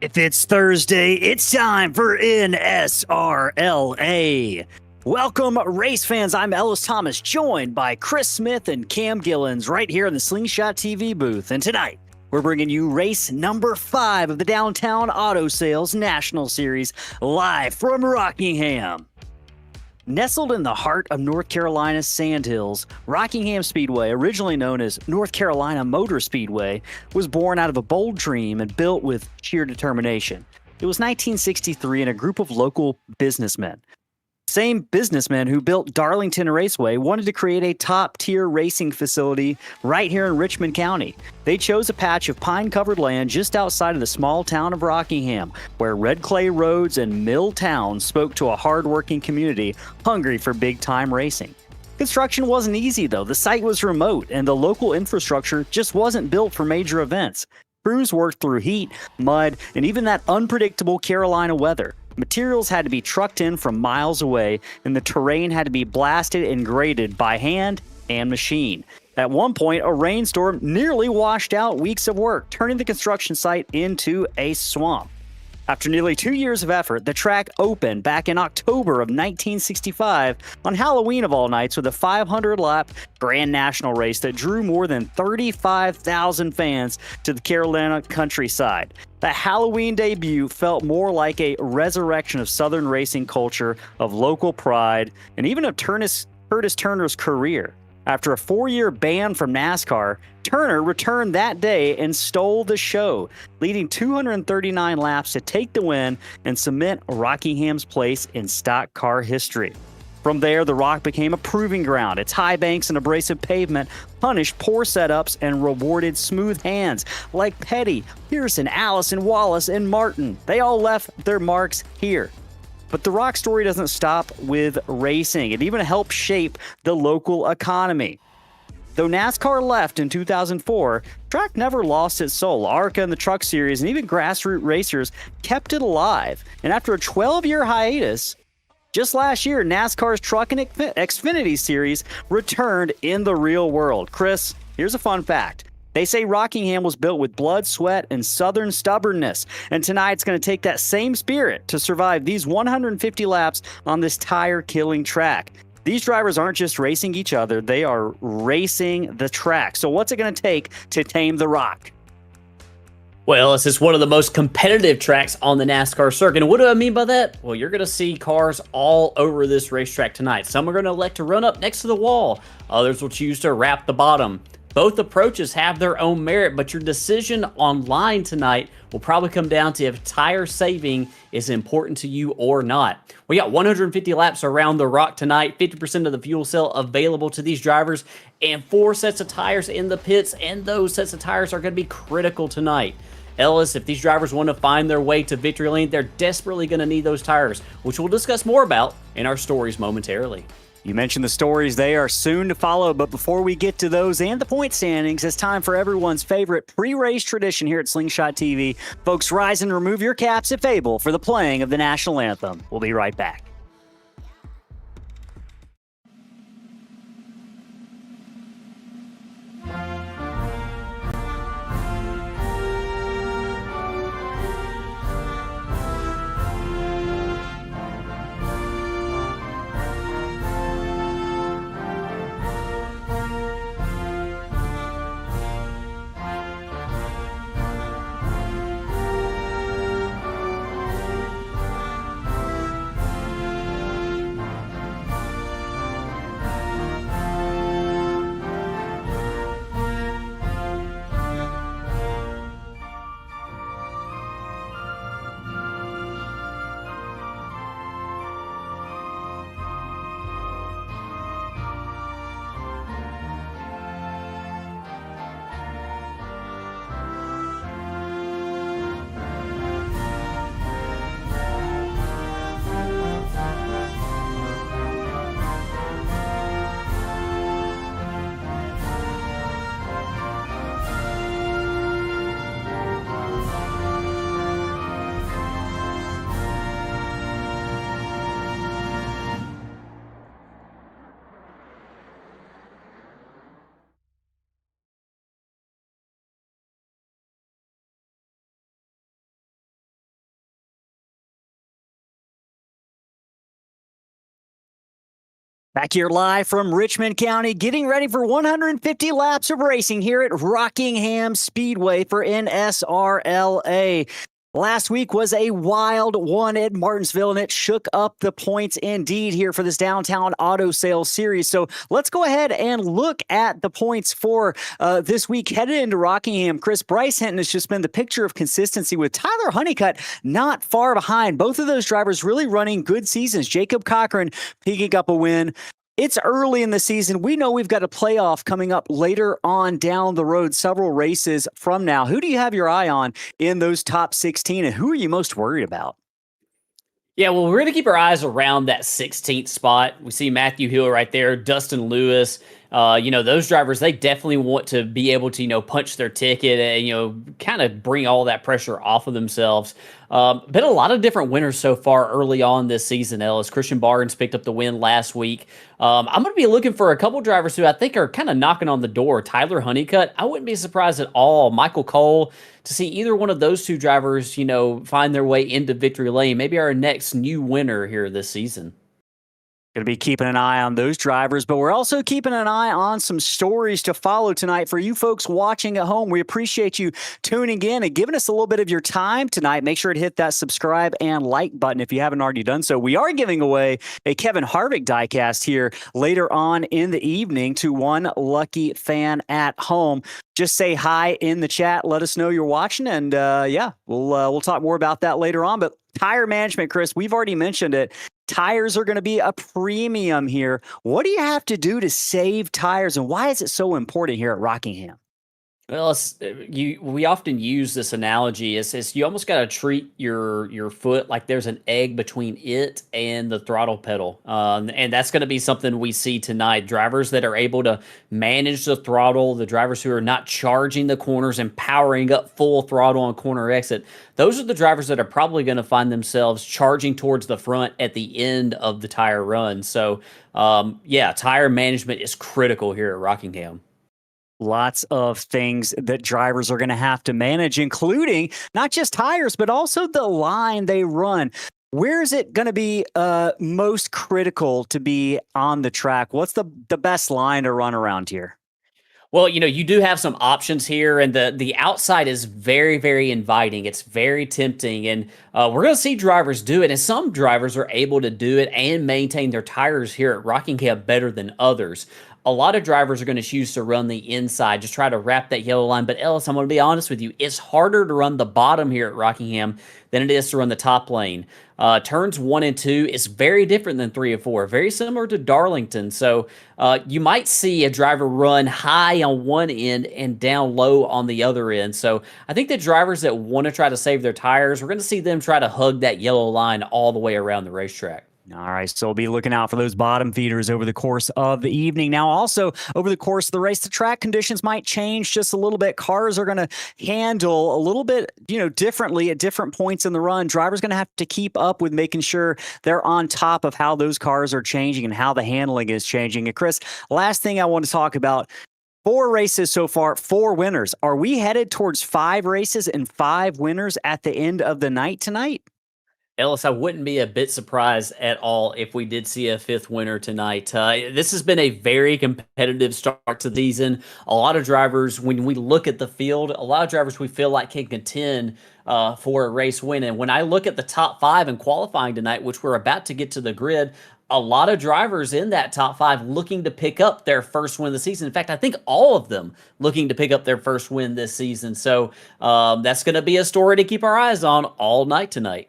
If it's Thursday, it's time for NSRLA. Welcome, race fans. I'm Ellis Thomas, joined by Chris Smith and Cam Gillens right here in the Slingshot TV booth. And tonight, we're bringing you race number 5 of the Downtown Auto Sales National Series, live from Rockingham. Nestled in the heart of North Carolina's Sandhills, Rockingham Speedway, originally known as North Carolina Motor Speedway, was born out of a bold dream and built with sheer determination. It was 1963, and a group of local businessmen, same businessmen who built Darlington Raceway, wanted to create a top-tier racing facility right here in Richmond County. They chose a patch of pine-covered land just outside of the small town of Rockingham, where red clay roads and mill towns spoke to a hard-working community hungry for big-time racing. Construction wasn't easy, though. The site was remote, and the local infrastructure just wasn't built for major events. Crews worked through heat, mud, and even that unpredictable Carolina weather. Materials had to be trucked in from miles away, and the terrain had to be blasted and graded by hand and machine. At one point, a rainstorm nearly washed out weeks of work, turning the construction site into a swamp. After nearly 2 years of effort, the track opened back in October of 1965 on Halloween of all nights with a 500-lap Grand National race that drew more than 35,000 fans to the Carolina countryside. The Halloween debut felt more like a resurrection of Southern racing culture, of local pride, and even of Curtis Turner's career. After a 4-year ban from NASCAR, Turner returned that day and stole the show, leading 239 laps to take the win and cement Rockingham's place in stock car history. From there, the Rock became a proving ground. Its high banks and abrasive pavement punished poor setups and rewarded smooth hands like Petty, Pearson, Allison, Wallace, and Martin. They all left their marks here. But the Rock story doesn't stop with racing. It even helped shape the local economy. Though NASCAR left in 2004, track never lost its soul. ARCA and the Truck Series and even grassroots racers kept it alive. And after a 12-year hiatus, just last year, NASCAR's Truck and Xfinity Series returned in the real world. Chris, here's a fun fact. They say Rockingham was built with blood, sweat, and Southern stubbornness. And tonight it's going to take that same spirit to survive these 150 laps on this tire-killing track. These drivers aren't just racing each other, they are racing the track. So what's it going to take to tame the Rock? Well, this is one of the most competitive tracks on the NASCAR circuit. And what do I mean by that? Well, you're going to see cars all over this racetrack tonight. Some are going to elect to run up next to the wall. Others will choose to wrap the bottom. Both approaches have their own merit, but your decision on line tonight will probably come down to if tire saving is important to you or not. We got 150 laps around the Rock tonight, 50% of the fuel cell available to these drivers, and 4 sets of tires in the pits, and those sets of tires are going to be critical tonight. Ellis, if these drivers want to find their way to victory lane, they're desperately going to need those tires, which we'll discuss more about in our stories momentarily. You mentioned the stories. They are soon to follow, but before we get to those and the point standings, it's time for everyone's favorite pre-race tradition here at Slingshot TV. Folks, rise and remove your caps if able for the playing of the national anthem. We'll be right back. Back here live from Richmond County, getting ready for 150 laps of racing here at Rockingham Speedway for NSRLA. Last week was a wild one at Martinsville, and it shook up the points indeed here for this Downtown Auto Sales Series. So let's go ahead and look at the points for this week headed into Rockingham. Chris, Bryce Hinton has just been the picture of consistency with Tyler Honeycutt not far behind. Both of those drivers really running good seasons. Jacob Cochran picking up a win. It's early in the season. We know we've got a playoff coming up later on down the road, several races from now. Who do you have your eye on in those top 16, and who are you most worried about? Yeah, well, we're going to keep our eyes around that 16th spot. We see Mathew Heale right there, Dustin Lewis. Those drivers, they definitely want to be able to, punch their ticket and, kind of bring all that pressure off of themselves. Been a lot of different winners so far early on this season, Ellis. Christian Barnes picked up the win last week. I'm going to be looking for a couple drivers who I think are kind of knocking on the door. Tyler Honeycutt, I wouldn't be surprised at all. Michael Cole, to see either one of those two drivers, find their way into victory lane. Maybe our next new winner here this season. Going to be keeping an eye on those drivers, but we're also keeping an eye on some stories to follow tonight. For you folks watching at home, we appreciate you tuning in and giving us a little bit of your time tonight. Make sure to hit that subscribe and like button if you haven't already done so. We are giving away a Kevin Harvick diecast here later on in the evening to one lucky fan at home. Just say hi in the chat. Let us know you're watching, and we'll talk more about that later on. But tire management, Chris, we've already mentioned it. Tires are going to be a premium here. What do you have to do to save tires, and why is it so important here at Rockingham? Well, we often use this analogy. It's you almost got to treat your foot like there's an egg between it and the throttle pedal, and that's going to be something we see tonight. Drivers that are able to manage the throttle, the drivers who are not charging the corners and powering up full throttle on corner exit. Those are the drivers that are probably going to find themselves charging towards the front at the end of the tire run. So, tire management is critical here at Rockingham. Lots of things that drivers are going to have to manage, including not just tires, but also the line they run. Where is it going to be most critical to be on the track? What's the best line to run around here? Well, you do have some options here, and the outside is very, very inviting. It's very tempting, and we're going to see drivers do it, and some drivers are able to do it and maintain their tires here at Rockingham better than others. A lot of drivers are going to choose to run the inside, just try to wrap that yellow line. But Ellis, I'm going to be honest with you, it's harder to run the bottom here at Rockingham than it is to run the top lane. Turns 1 and 2 is very different than 3 and 4, very similar to Darlington. So you might see a driver run high on one end and down low on the other end. So I think the drivers that want to try to save their tires, we're going to see them try to hug that yellow line all the way around the racetrack. All right, so we'll be looking out for those bottom feeders over the course of the evening. Now, also, over the course of the race, the track conditions might change just a little bit. Cars are going to handle a little bit, differently at different points in the run. Drivers going to have to keep up with making sure they're on top of how those cars are changing and how the handling is changing. And Chris, last thing I want to talk about, 4 races so far, 4 winners. Are we headed towards 5 races and 5 winners at the end of the night tonight? Ellis, I wouldn't be a bit surprised at all if we did see a 5th winner tonight. This has been a very competitive start to the season. A lot of drivers, when we look at the field, a lot of drivers we feel like can contend for a race win. And when I look at the top 5 in qualifying tonight, which we're about to get to the grid, a lot of drivers in that top 5 looking to pick up their first win of the season. In fact, I think all of them looking to pick up their first win this season. So that's going to be a story to keep our eyes on all night tonight.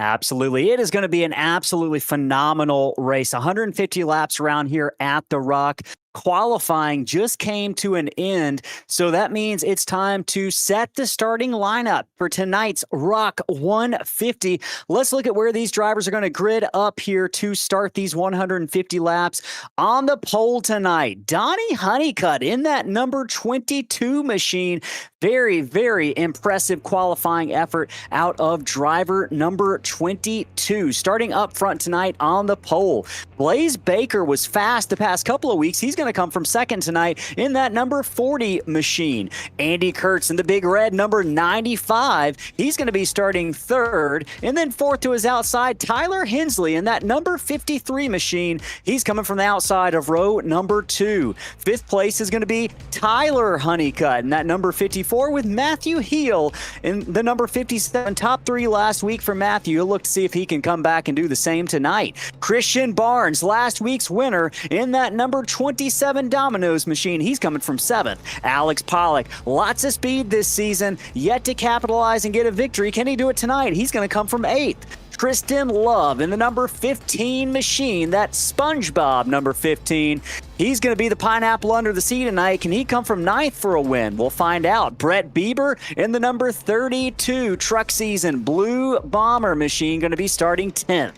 Absolutely. It is going to be an absolutely phenomenal race. 150 laps around here at the Rock. Qualifying just came to an end, so that means it's time to set the starting lineup for tonight's Rock 150. Let's look at where these drivers are going to grid up here to start these 150 laps. On the pole tonight, Donnie Honeycutt in that number 22 machine. Very, very impressive qualifying effort out of driver number 22. Starting up front tonight on the pole, Blaze Baker was fast the past couple of weeks. He's going to come from second tonight in that number 40 machine. Andy Kurtz in the big red, number 95. He's going to be starting third. And then fourth to his outside, Tyler Hensley in that number 53 machine. He's coming from the outside of row number 2. Fifth place is going to be Tyler Honeycutt in that number 54 with Mathew Heale in the number 57. Top 3 last week for Mathew. You'll look to see if he can come back and do the same tonight. Christian Barnes, last week's winner in that number 27 Domino's machine. He's coming from 7th. Alex Pollock, lots of speed this season, yet to capitalize and get a victory. Can he do it tonight? He's going to come from 8th. Tristan Love in the number 15 machine, that SpongeBob number 15. He's going to be the pineapple under the sea tonight. Can he come from 9th for a win? We'll find out. Brett Bieber in the number 32 Truck Season Blue Bomber machine, going to be starting 10th.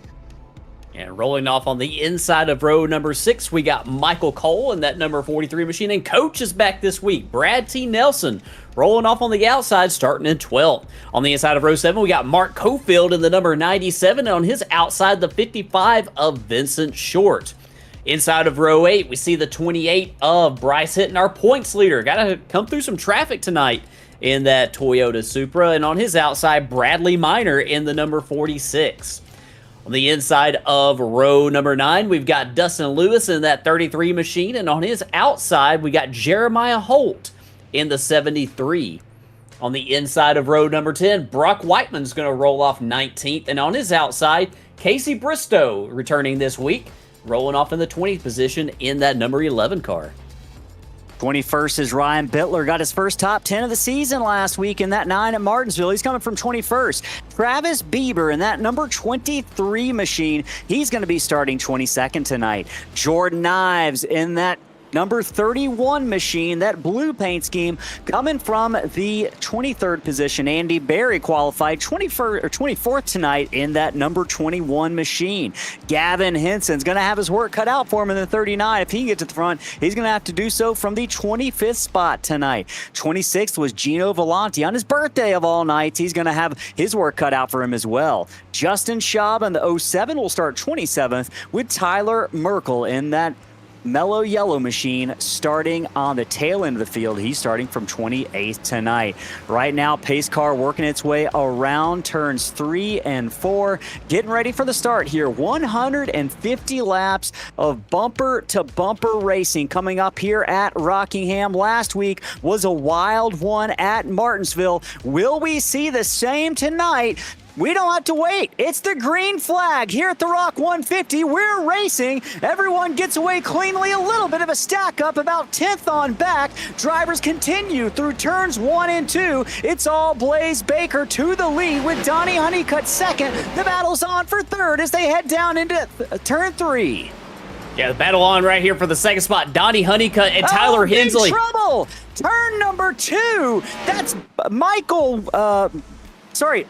And rolling off on the inside of row number 6, we got Michael Cole in that number 43 machine. And Coach is back this week. Brad T. Nelson rolling off on the outside, starting in 12th. On the inside of row 7, we got Mark Cofield in the number 97. And on his outside, the 55 of Vincent Short. Inside of row 8, we see the 28 of Bryce Hinton, our points leader. Got to come through some traffic tonight in that Toyota Supra. And on his outside, Bradley Minor in the number 46. On the inside of row number 9, we've got Dustin Lewis in that 33 machine. And on his outside, we got Jeremiah Holt in the 73. On the inside of row number 10, Brock Whiteman's going to roll off 19th. And on his outside, Casey Bristow returning this week, rolling off in the 20th position in that number 11 car. 21st is Ryan Bittler. Got his first top 10 of the season last week in that 9 at Martinsville. He's coming from 21st. Travis Bieber in that number 23 machine. He's going to be starting 22nd tonight. Jordan Ives in that number 31 machine, that blue paint scheme, coming from the 23rd position. Andy Berry qualified 24th tonight in that number 21 machine. Gavin Henson's going to have his work cut out for him in the 39. If he can get to the front, he's going to have to do so from the 25th spot tonight. 26th was Gino Volante. On his birthday of all nights, he's going to have his work cut out for him as well. Justin Schaub in the 07 will start 27th with Tyler Merkel in that mellow yellow machine starting on the tail end of the field. He's starting from 28th tonight. Right now, pace car working its way around turns 3 and 4, getting ready for the start here. 150 laps of bumper to bumper racing coming up here at Rockingham. Last week was a wild one at Martinsville. Will we see the same tonight? We don't have to wait. It's the green flag here at the Rock 150. We're racing. Everyone gets away cleanly. A little bit of a stack up, about 10th on back. Drivers continue through turns 1 and 2. It's all Blaze Baker to the lead with Donnie Honeycutt second. The battle's on for third as they head down into turn 3. Yeah, the battle on right here for the second spot. Donnie Honeycutt and Tyler Hensley. Big trouble. Turn number 2. That's Michael... Sorry,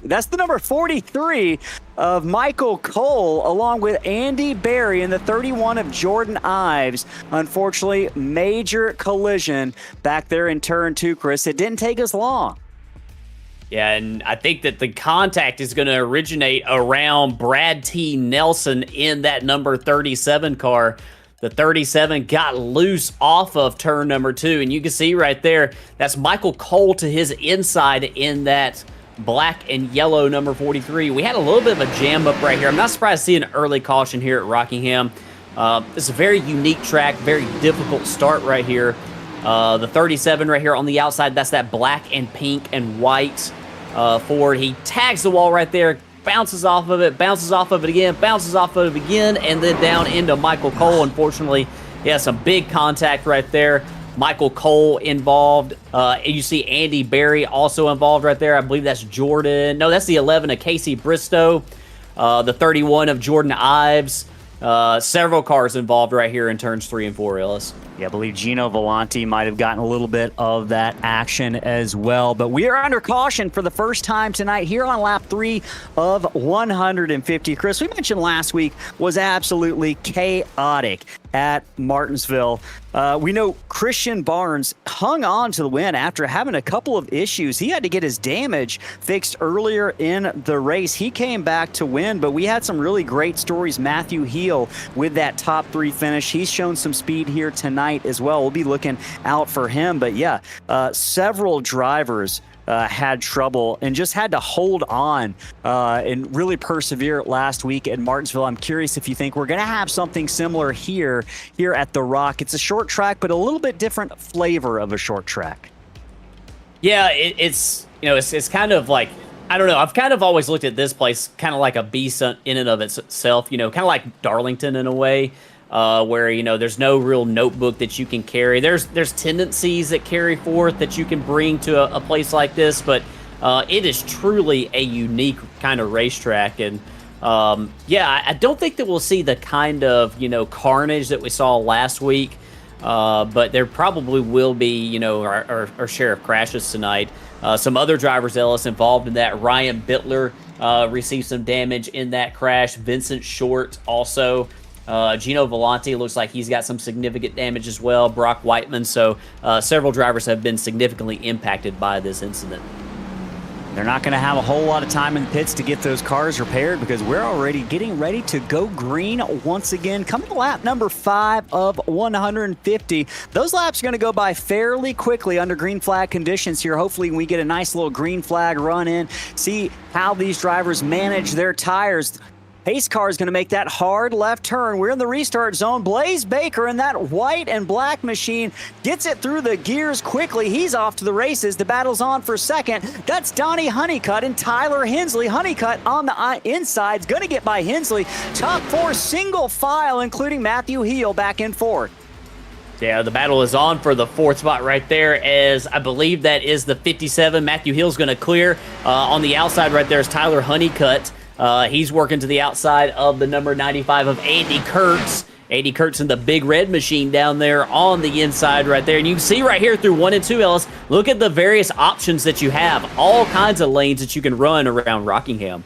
that's the number 43 of Michael Cole, along with Andy Berry in the 31 of Jordan Ives. Unfortunately, major collision back there in turn 2, Chris. It didn't take us long. Yeah, and I think that the contact is going to originate around Brad T. Nelson in that number 37 car. The 37 got loose off of turn number 2, and you can see right there, that's Michael Cole to his inside in that black and yellow number 43. We had a little bit of a jam up right here. I'm not surprised to see an early caution here at Rockingham. It's a very unique track, very difficult start right here. The 37 right here on the outside, that's that black and pink and white Ford. He tags the wall right there, bounces off of it, bounces off of it again, bounces off of it again, and then down into Michael Cole. Unfortunately, he has some big contact right there. Michael Cole involved. You see Andy Berry also involved right there. I believe that's Jordan. No, that's the 11 of Casey Bristow. The 31 of Jordan Ives. Several cars involved right here in turns 3 and 4, Ellis. Yeah, I believe Gino Volante might have gotten a little bit of that action as well. But we are under caution for the first time tonight here on lap 3 of 150. Chris, we mentioned last week was absolutely chaotic. at Martinsville. We know Christian Barnes hung on to the win after having a couple of issues. He had to get his damage fixed earlier in the race. He came back to win, but we had some really great stories. Mathew Heale with that top 3 finish. He's shown some speed here tonight as well. We'll be looking out for him. But yeah, several drivers had trouble and just had to hold on and really persevere last week at Martinsville. I'm curious if you think we're going to have something similar here at the Rock. It's a short track, but a little bit different flavor of a short track. Yeah, it's kind of like, I don't know. I've kind of always looked at this place kind of like a beast in and of itself, kind of like Darlington in a way. Where there's no real notebook that you can carry. There's tendencies that carry forth that you can bring to a place like this, but it is truly a unique kind of racetrack. And I don't think that we'll see the kind of carnage that we saw last week, but there probably will be our share of crashes tonight. Some other drivers, Ellis, involved in that. Ryan Bittler received some damage in that crash. Vincent Short also. Gino Volante looks like he's got some significant damage as well. Brock Whiteman. So several drivers have been significantly impacted by this incident. They're not going to have a whole lot of time in the pits to get those cars repaired because we're already getting ready to go green once again. Coming to lap number 5 of 150. Those laps are going to go by fairly quickly under green flag conditions here. Hopefully we get a nice little green flag run in, see how these drivers manage their tires. Pace car is going to make that hard left turn. We're in the restart zone. Blaze Baker in that white and black machine gets it through the gears quickly. He's off to the races. The battle's on for second. That's Donnie Honeycutt and Tyler Hensley. Honeycutt on the inside is going to get by Hensley. Top 4 single file, including Mathew Heale back in 4th. Yeah, the battle is on for the 4th spot right there, as I believe that is the 57. Mathew Heale's going to clear. On the outside right there is Tyler Honeycutt. He's working to the outside of the number 95 of Andy Kurtz. Andy Kurtz in the big red machine down there on the inside right there. And you can see right here through 1 and 2, Ellis, look at the various options that you have. All kinds of lanes that you can run around Rockingham.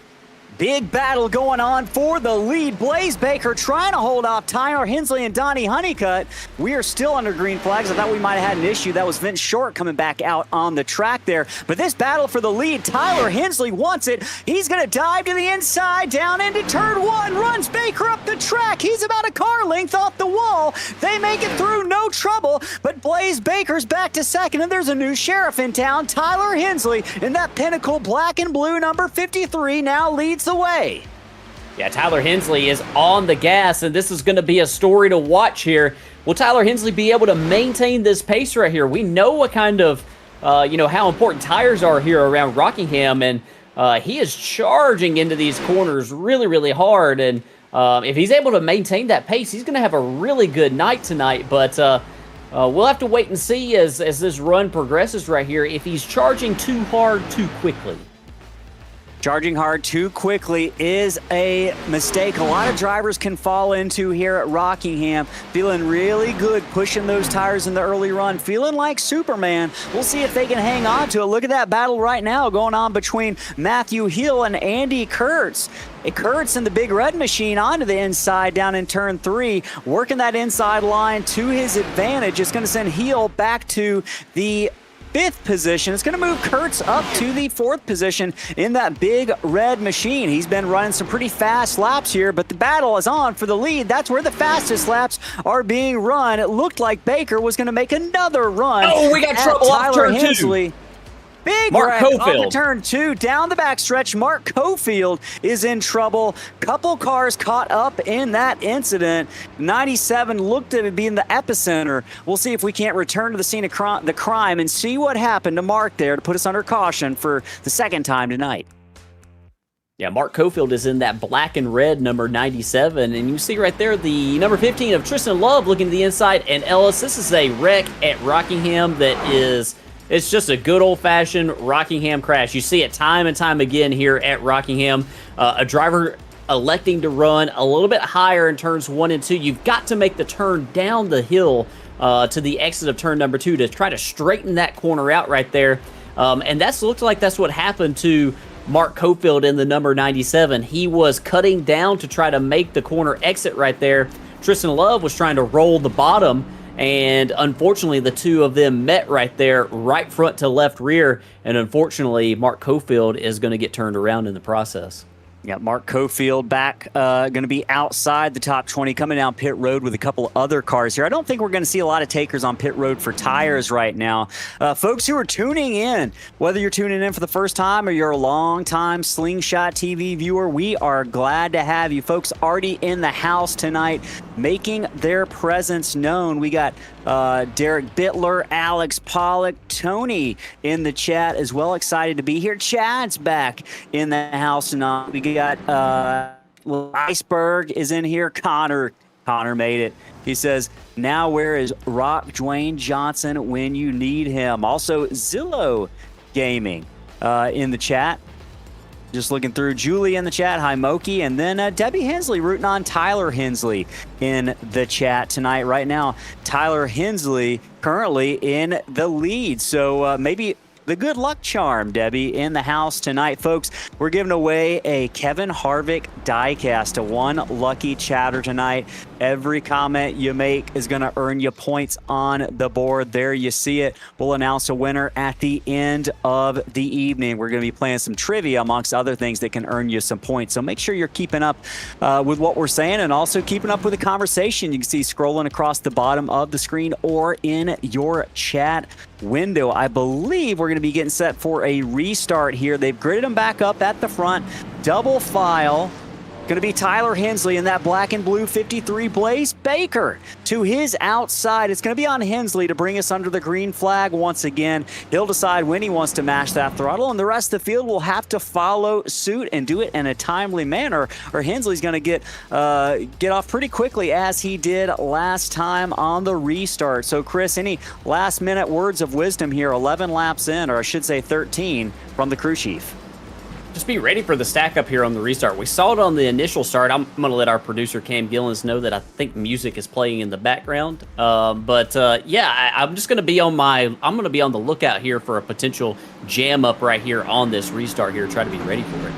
Big battle going on for the lead. Blaze Baker trying to hold off Tyler Hensley and Donnie Honeycutt. We are still under green flags. I thought we might have had an issue. That was Vince Short coming back out on the track there. But this battle for the lead, Tyler Hensley wants it. He's going to dive to the inside, down into turn 1, runs Baker up the track. He's about a car length off the wall. They make it through, no trouble. But Blaze Baker's back to second, and there's a new sheriff in town. Tyler Hensley in that Pinnacle black and blue number 53 now leads the way. Yeah, Tyler Hensley is on the gas, and this is going to be a story to watch here. Will Tyler Hensley be able to maintain this pace right here? We know what kind of, how important tires are here around Rockingham, and he is charging into these corners really, really hard. And if he's able to maintain that pace, he's going to have a really good night tonight. But we'll have to wait and see as this run progresses right here if he's charging too hard too quickly. Charging hard too quickly is a mistake a lot of drivers can fall into here at Rockingham. Feeling really good pushing those tires in the early run, feeling like Superman. We'll see if they can hang on to it. Look at that battle right now going on between Mathew Heale and Andy Kurtz. Kurtz in the big red machine onto the inside down in turn 3, working that inside line to his advantage. It's going to send Heale back to the 5th position. It's going to move Kurtz up to the 4th position in that big red machine. He's been running some pretty fast laps here, but the battle is on for the lead. That's where the fastest laps are being run. It looked like Baker was going to make another run. Oh, we got trouble off turn 2. Big Mark wreck Cofield. off turn 2, down the backstretch. Mark Cofield is in trouble. Couple cars caught up in that incident. 97 looked to be in the epicenter. We'll see if we can't return to the scene of the crime and see what happened to Mark there to put us under caution for the second time tonight. Yeah, Mark Cofield is in that black and red number 97. And you see right there the number 15 of Tristan Love looking to the inside. And Ellis, this is a wreck at Rockingham that is... It's just a good old-fashioned Rockingham crash. You see it time and time again here at Rockingham. A driver electing to run a little bit higher in turns 1 and 2. You've got to make the turn down the hill to the exit of turn number 2 to try to straighten that corner out right there. And looked like that's what happened to Mark Cofield in the number 97. He was cutting down to try to make the corner exit right there. Tristan Love was trying to roll the bottom, and unfortunately the two of them met right there, right front to left rear, and unfortunately Mark Cofield is going to get turned around in the process. Yeah, Mark Cofield back, going to be outside the top 20, coming down pit road with a couple other cars here. I don't think we're going to see a lot of takers on pit road for tires right now. Folks who are tuning in, whether you're tuning in for the first time or you're a long-time Slingshot TV viewer, we are glad to have you. Folks already in the house tonight making their presence known. We got Derek Bittler, Alex Pollock, Tony in the chat as well. Excited to be here. Chad's back in the house tonight. We got Iceberg is in here. Connor made it. He says, now where is Rock Dwayne Johnson when you need him? Also, Zillow Gaming in the chat. Just looking through. Julie in the chat. Hi, Moki. And then Debbie Hensley rooting on Tyler Hensley in the chat tonight. Right now, Tyler Hensley currently in the lead. So maybe the good luck charm, Debbie, in the house tonight. Folks, we're giving away a Kevin Harvick diecast to one lucky chatter tonight. Every comment you make is going to earn you points on the board. There you see it. We'll announce a winner at the end of the evening. We're going to be playing some trivia amongst other things that can earn you some points. So make sure you're keeping up with what we're saying and also keeping up with the conversation. You can see scrolling across the bottom of the screen or in your chat window. I believe we're going to be getting set for a restart here. They've gridded them back up at the front. Double file. Going to be Tyler Hensley in that black and blue 53. Blaze Baker to his outside. It's going to be on Hensley to bring us under the green flag once again. He'll decide when he wants to mash that throttle, and the rest of the field will have to follow suit and do it in a timely manner, or Hensley's going to get off pretty quickly as he did last time on the restart. So, Chris, any last-minute words of wisdom here? 11 laps in, or I should say 13, from the crew chief. Just be ready for the stack up here on the restart. We saw it on the initial start. I'm going to let our producer Cam Gillens know that I think music is playing in the background. Yeah, I'm just going to be on the lookout here for a potential jam up right here on this restart here. Try to be ready for it.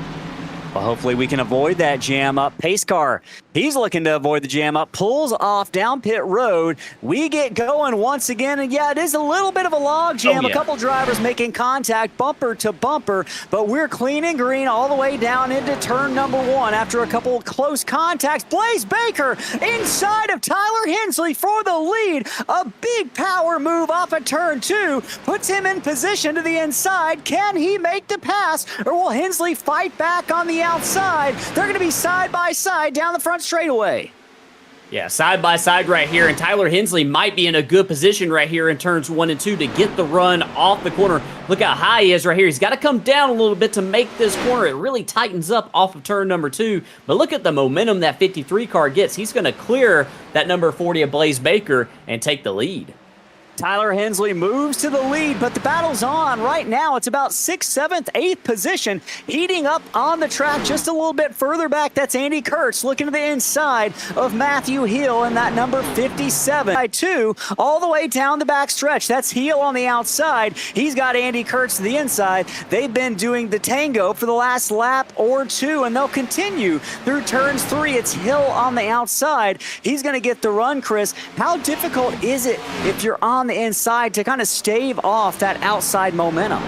Well, hopefully we can avoid that jam up. Pace car, he's looking to avoid the jam up, pulls off down pit road. We get going once again, and yeah, it is a little bit of a log jam. Oh, yeah. A couple drivers making contact bumper to bumper, but we're clean and green all the way down into turn number one after a couple of close contacts. Blaze Baker inside of Tyler Hensley for the lead. A big power move off of turn two puts him in position to the inside. Can he make the pass, or will Hensley fight back on the outside? They're going to be side by side down the front straightaway. Yeah, side by side right here, and Tyler Hensley might be in a good position right here in turns 1 and 2 to get the run off the corner. Look how high he is right here. He's got to come down a little bit to make this corner. It really tightens up off of turn number 2, but look at the momentum that 53 car gets. He's going to clear that number 40 of Blaze Baker and take the lead. Tyler Hensley moves to the lead, but the battle's on right now. It's about 6th, 7th, 8th position. Heating up on the track just a little bit further back. That's Andy Kurtz looking to the inside of Mathew Heale and that number 57. By 2 all the way down the back stretch. That's Heale on the outside. He's got Andy Kurtz to the inside. They've been doing the tango for the last lap or two, and they'll continue through turns 3. It's Hill on the outside. He's going to get the run, Chris. How difficult is it if you're on the inside to kind of stave off that outside momentum?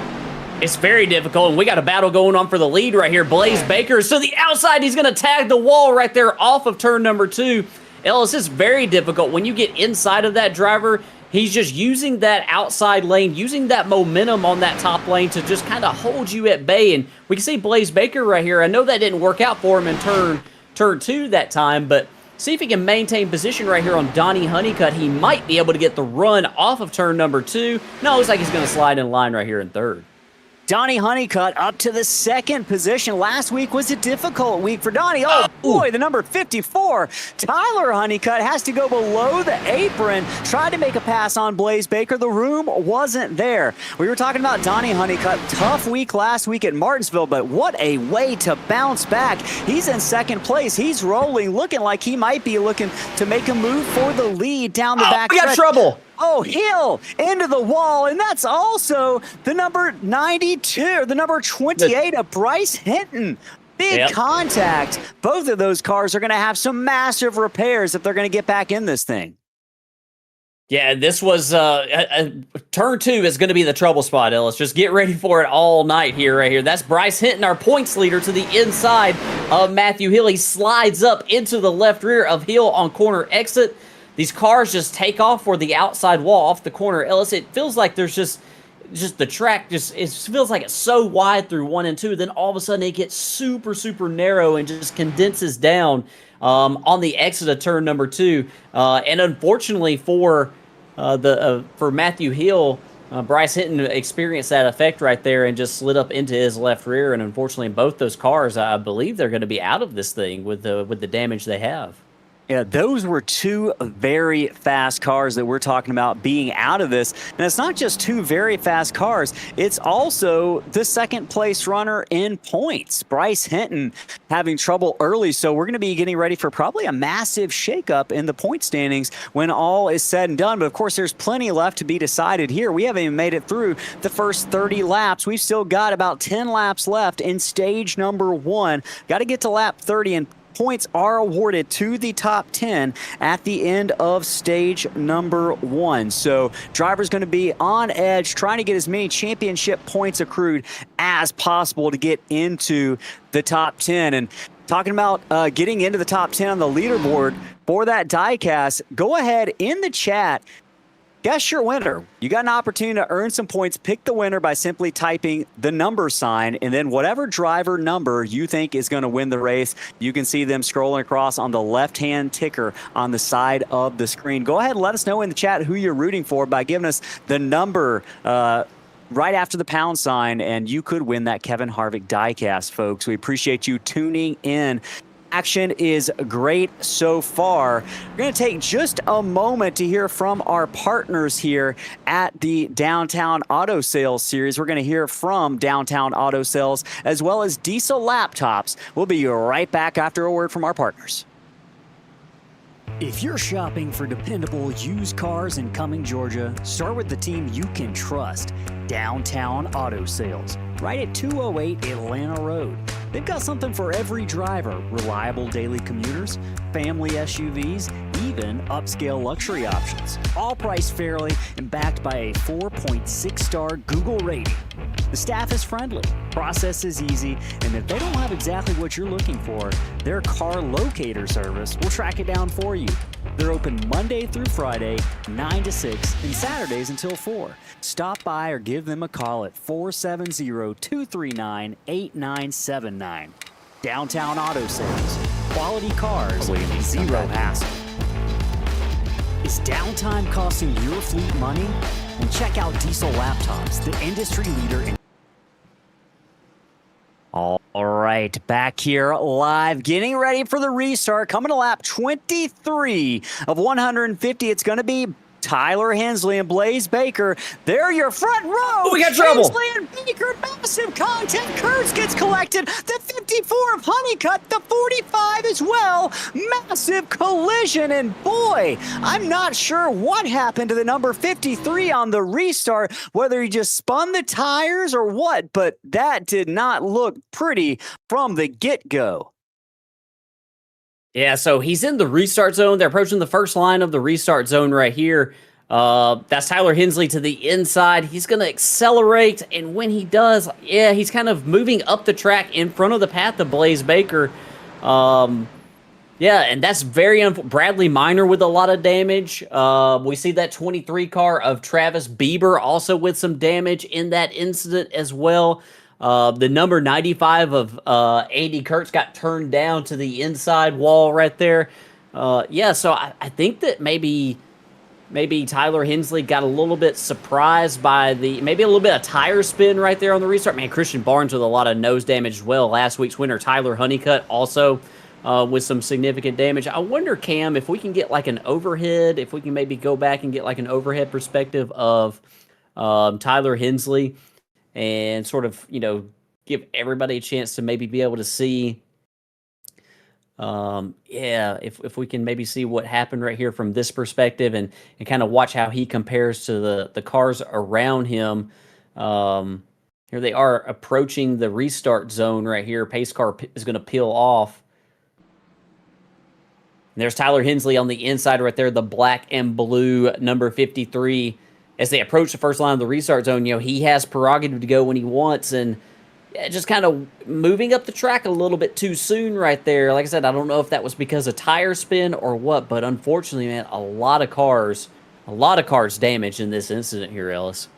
It's very difficult, and we got a battle going on for the lead right here. Blaze Baker, so the outside, he's going to tag the wall right there off of turn number 2. Ellis, is very difficult. When you get inside of that driver, he's just using that outside lane, using that momentum on that top lane to just kind of hold you at bay. And we can see Blaze Baker right here. I know that didn't work out for him in turn 2 that time, but see if he can maintain position right here on Donnie Honeycutt. He might be able to get the run off of turn number 2. No, it looks like he's going to slide in line right here in 3rd. Donnie Honeycutt up to the 2nd position. Last week was a difficult week for Donnie. Oh, boy, the number 54. Tyler Honeycutt has to go below the apron. Tried to make a pass on Blaze Baker. The room wasn't there. We were talking about Donnie Honeycutt. Tough week last week at Martinsville, but what a way to bounce back. He's in 2nd place. He's rolling, looking like he might be looking to make a move for the lead down the back We got stretch. trouble. Oh, Hill into the wall, and that's also the number 92, the number 28 of Bryce Hinton. Big contact. Both of those cars are going to have some massive repairs if they're going to get back in this thing. Yeah, this was turn 2 is going to be the trouble spot, Ellis. Just get ready for it all night right here. That's Bryce Hinton, our points leader, to the inside of Mathew Heale. He slides up into the left rear of Heale on corner exit. These cars just take off for the outside wall off the corner. Ellis, it feels like there's just the track it feels like it's so wide through 1 and 2. Then all of a sudden it gets super, super narrow and just condenses down on the exit of turn number 2. And unfortunately for Mathew Heale, Bryce Hinton experienced that effect right there and just slid up into his left rear. And unfortunately, both those cars, I believe they're going to be out of this thing with the damage they have. Yeah, those were two very fast cars that we're talking about being out of this. And it's not just two very fast cars. It's also the second place runner in points, Bryce Hinton, having trouble early. So we're going to be getting ready for probably a massive shakeup in the point standings when all is said and done. But of course, there's plenty left to be decided here. We haven't even made it through the first 30 laps. We've still got about 10 laps left in stage number 1. Got to get to lap 30, and points are awarded to the top 10 at the end of stage number 1. So driver's going to be on edge, trying to get as many championship points accrued as possible to get into the top 10. And talking about getting into the top 10 on the leaderboard for that diecast, go ahead in the chat. Guess your winner. You got an opportunity to earn some points. Pick the winner by simply typing the number sign, and then whatever driver number you think is going to win the race, you can see them scrolling across on the left-hand ticker on the side of the screen. Go ahead and let us know in the chat who you're rooting for by giving us the number right after the pound sign, and you could win that Kevin Harvick diecast, folks. We appreciate you tuning in. Action is great so far. We're going to take just a moment to hear from our partners here at the Downtown Auto Sales Series. We're going to hear from Downtown Auto Sales as well as Diesel Laptops. We'll be right back after a word from our partners. If you're shopping for dependable used cars in Cumming, Georgia, start with the team you can trust, Downtown Auto Sales, right at 208 Atlanta Road. They've got something for every driver: reliable daily commuters, family SUVs, even upscale luxury options. All priced fairly and backed by a 4.6-star Google rating. The staff is friendly, process is easy, and if they don't have exactly what you're looking for, their car locator service will track it down for you. They're open Monday through Friday, 9 to 6, and Saturdays until 4. Stop by or give them a call at 470-239-8979. Downtown Auto Sales. Quality cars, zero hassle. Is downtime costing your fleet money? And check out Diesel Laptops, the industry leader in... All right, back here live, getting ready for the restart. Coming to lap 23 of 150. It's going to be Tyler Hensley and Blaze Baker. They're your front row. Oh, we got trouble. Hensley and Baker, massive contact. Kurtz gets collected. The 54 of Honeycutt, the 45 as well. Massive collision, and boy, I'm not sure what happened to the number 53 on the restart, whether he just spun the tires or what, but that did not look pretty from the get-go. Yeah, so he's in the restart zone. They're approaching the first line of the restart zone right here. That's Tyler Hensley to the inside. He's going to accelerate, and when he does, yeah, he's kind of moving up the track in front of the path of Blaze Baker. Yeah, and that's very Bradley Minor with a lot of damage. We see that 23 car of Travis Bieber also with some damage in that incident as well. The number 95 of Andy Kurtz got turned down to the inside wall right there. Yeah, so I think that maybe Tyler Hensley got a little bit surprised by maybe a little bit of tire spin right there on the restart. Man, Christian Barnes with a lot of nose damage as well. Last week's winner, Tyler Honeycutt, also with some significant damage. I wonder, Cam, if we can get like an overhead, if we can maybe go back and get like an overhead perspective of Tyler Hensley, and sort of, give everybody a chance to maybe be able to see, if we can maybe see what happened right here from this perspective and kind of watch how he compares to the cars around him. Here they are approaching the restart zone right here. Pace car is going to peel off. And there's Tyler Hensley on the inside right there, the black and blue number 53. As they approach the first line of the restart zone, he has prerogative to go when he wants, and just kind of moving up the track a little bit too soon right there. Like I said, I don't know if that was because of tire spin or what, but unfortunately, man, a lot of cars damaged in this incident here, Ellis.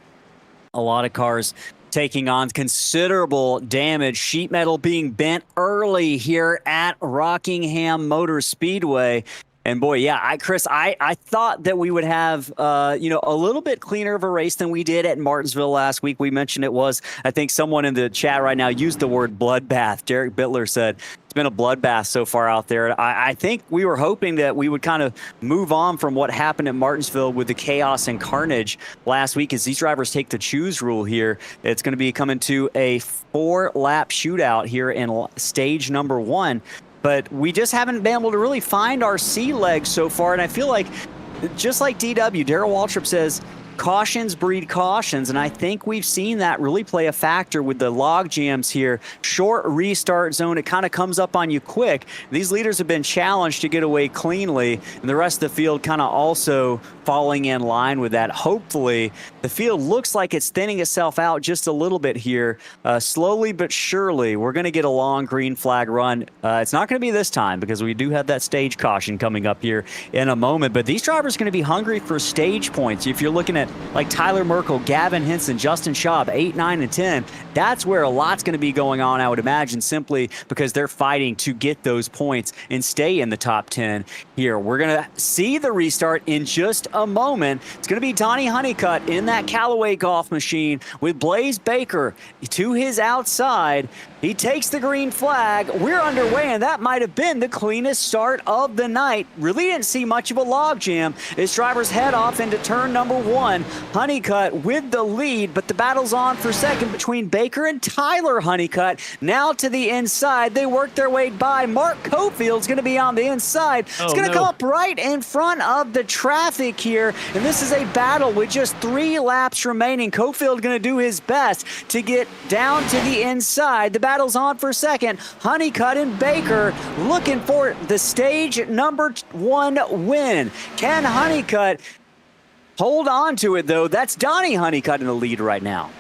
A lot of cars taking on considerable damage. Sheet metal being bent early here at Rockingham Motor Speedway. And boy, yeah, Chris, I thought that we would have, a little bit cleaner of a race than we did at Martinsville last week. We mentioned it was, I think someone in the chat right now used the word bloodbath. Derek Bittler said it's been a bloodbath so far out there. I think we were hoping that we would kind of move on from what happened at Martinsville with the chaos and carnage last week as these drivers take the choose rule here. It's going to be coming to a 4-lap shootout here in stage number 1. But we just haven't been able to really find our sea legs so far. And I feel like, just like DW, Darrell Waltrip says, cautions breed cautions. And I think we've seen that really play a factor with the log jams here. Short restart zone, it kind of comes up on you quick. These leaders have been challenged to get away cleanly, and the rest of the field kind of also falling in line with that. Hopefully, the field looks like it's thinning itself out just a little bit here. Slowly but surely, we're going to get a long green flag run. It's not going to be this time because we do have that stage caution coming up here in a moment. But these drivers are going to be hungry for stage points. If you're looking at like Tyler Merkel, Gavin Henson, Justin Schaub, 8, 9, and 10, that's where a lot's going to be going on, I would imagine, simply because they're fighting to get those points and stay in the top 10 here. We're going to see the restart in just a moment. It's going to be Donnie Honeycutt in that Callaway Golf machine with Blaze Baker to his outside. He takes the green flag. We're underway, and that might have been the cleanest start of the night. Really didn't see much of a logjam as drivers head off into turn number 1. Honeycutt with the lead, but the battle's on for second between Baker and Tyler Honeycutt. Now to the inside. They work their way by. Mark Cofield's going to be on the inside. It's going to come up right in front of the traffic here, and this is a battle with just 3 laps remaining. Cofield going to do his best to get down to the inside. The battle's on for second. Honeycutt and Baker looking for the stage number 1 win. Can Honeycutt hold on to it, though? That's Donnie Honeycutt in the lead right now.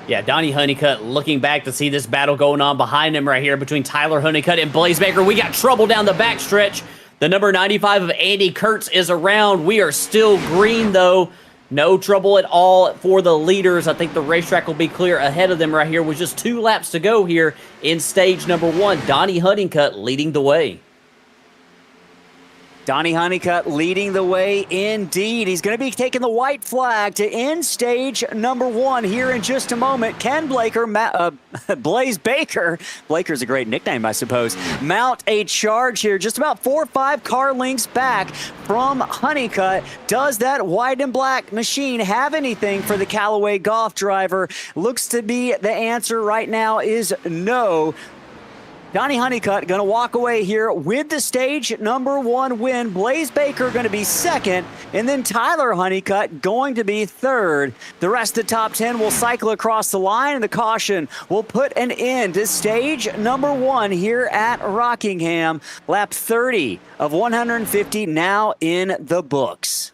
Yeah, Donnie Honeycutt looking back to see this battle going on behind him right here between Tyler Honeycutt and Blaze Baker. We got trouble down the backstretch. The number 95 of Andy Kurtz is around. We are still green, though. No trouble at all for the leaders. I think the racetrack will be clear ahead of them right here with just 2 laps to go here in stage number 1. Donnie Honeycutt leading the way. Donnie Honeycutt leading the way indeed. He's going to be taking the white flag to end stage number 1 here in just a moment. Ken Blaze Baker, Blaker's a great nickname, I suppose, mount a charge here just about 4 or 5 car lengths back from Honeycutt. Does that white and black machine have anything for the Callaway Golf driver? Looks to be the answer right now is no. Donnie Honeycutt going to walk away here with the stage number 1 win. Blaze Baker going to be second, and then Tyler Honeycutt going to be third. The rest of the top 10 will cycle across the line, and the caution will put an end to stage number 1 here at Rockingham. Lap 30 of 150 now in the books.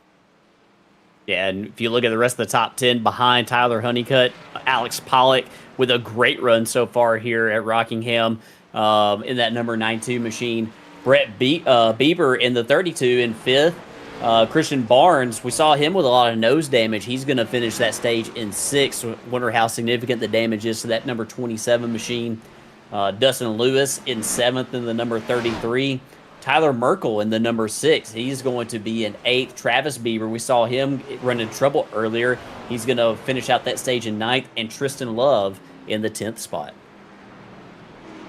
Yeah, and if you look at the rest of the top 10 behind Tyler Honeycutt, Alex Pollock with a great run so far here at Rockingham. In that number 92 machine. Brett Bieber in the 32 in 5th. Christian Barnes, we saw him with a lot of nose damage. He's going to finish that stage in 6th. Wonder how significant the damage is to that number 27 machine. Dustin Lewis in 7th in the number 33. Tyler Merkel in the number 6. He's going to be in 8th. Travis Bieber, we saw him run into trouble earlier. He's going to finish out that stage in 9th. And Tristan Love in the 10th spot.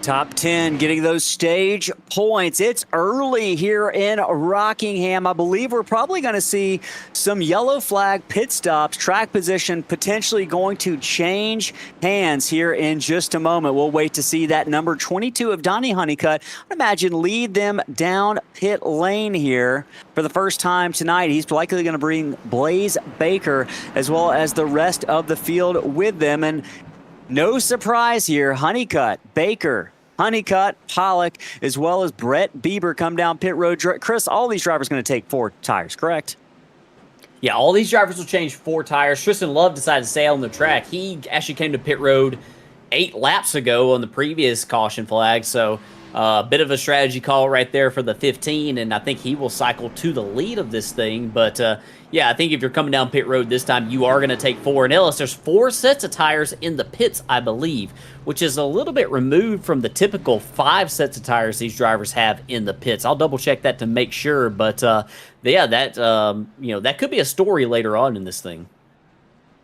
Top 10 getting those stage points. It's early here in Rockingham. I believe we're probably going to see some yellow flag pit stops. Track position potentially going to change hands here in just a moment. We'll wait to see that number 22 of Donnie Honeycutt, I imagine, lead them down pit lane here for the first time tonight. He's likely going to bring Blaze Baker as well as the rest of the field with them. And No surprise here. Honeycutt, Baker, Honeycutt, Pollock, as well as Brett Bieber come down pit road. Chris, all these drivers going to take 4 tires, correct? Yeah, all these drivers will change 4 tires. Tristan Love decided to stay on the track. He actually came to pit road 8 laps ago on the previous caution flag, so a bit of a strategy call right there for the 15, and I think he will cycle to the lead of this thing. But yeah, I think if you're coming down pit road this time, you are going to take 4. And Ellis, there's 4 sets of tires in the pits, I believe, which is a little bit removed from the typical 5 sets of tires these drivers have in the pits. I'll double check that to make sure, but yeah, that that could be a story later on in this thing.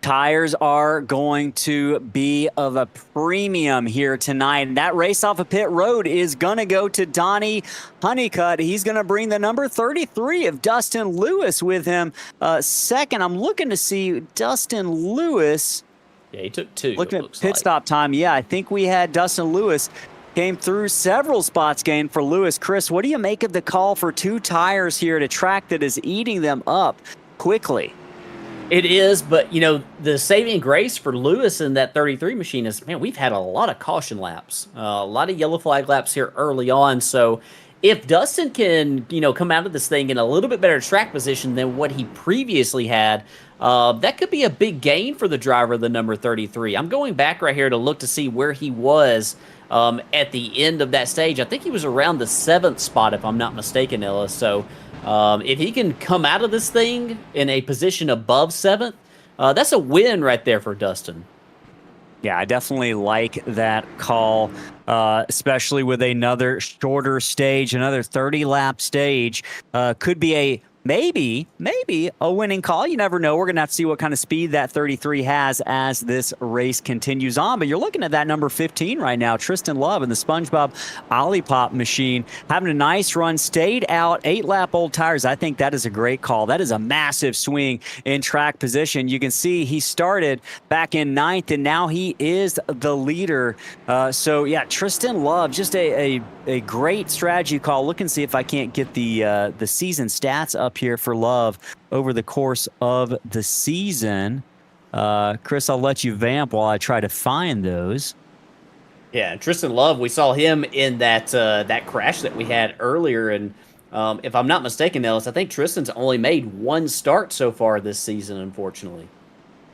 Tires are going to be of a premium here tonight. And that race off of pit road is going to go to Donnie Honeycutt. He's going to bring the number 33 of Dustin Lewis with him. Second, I'm looking to see Dustin Lewis. Yeah, he took 2. Looking at pit stop time. Yeah, I think we had Dustin Lewis came through several spots gained for Lewis. Chris, what do you make of the call for 2 tires here at a track that is eating them up quickly? It is, but, the saving grace for Lewis in that 33 machine is, man, we've had a lot of caution laps, a lot of yellow flag laps here early on. So if Dustin can, come out of this thing in a little bit better track position than what he previously had, that could be a big gain for the driver, the number 33. I'm going back right here to look to see where he was at the end of that stage. I think he was around the 7th spot, if I'm not mistaken, Ellis. So if he can come out of this thing in a position above 7th, that's a win right there for Dustin. Yeah, I definitely like that call, especially with another shorter stage, another 30-lap stage. Could be a maybe a winning call. You never know. We're going to have to see what kind of speed that 33 has as this race continues on. But you're looking at that number 15 right now, Tristan Love in the SpongeBob Olipop machine, having a nice run, stayed out, 8-lap old tires. I think that is a great call. That is a massive swing in track position. You can see he started back in 9th, and now he is the leader. So, yeah, Tristan Love, just a great strategy call. Look and see if I can't get the season stats up here for Love over the course of the season. Chris, I'll let you vamp while I try to find those. Yeah, Tristan Love, we saw him in that crash that we had earlier, and if I'm not mistaken, Ellis, I think Tristan's only made 1 start so far this season, unfortunately.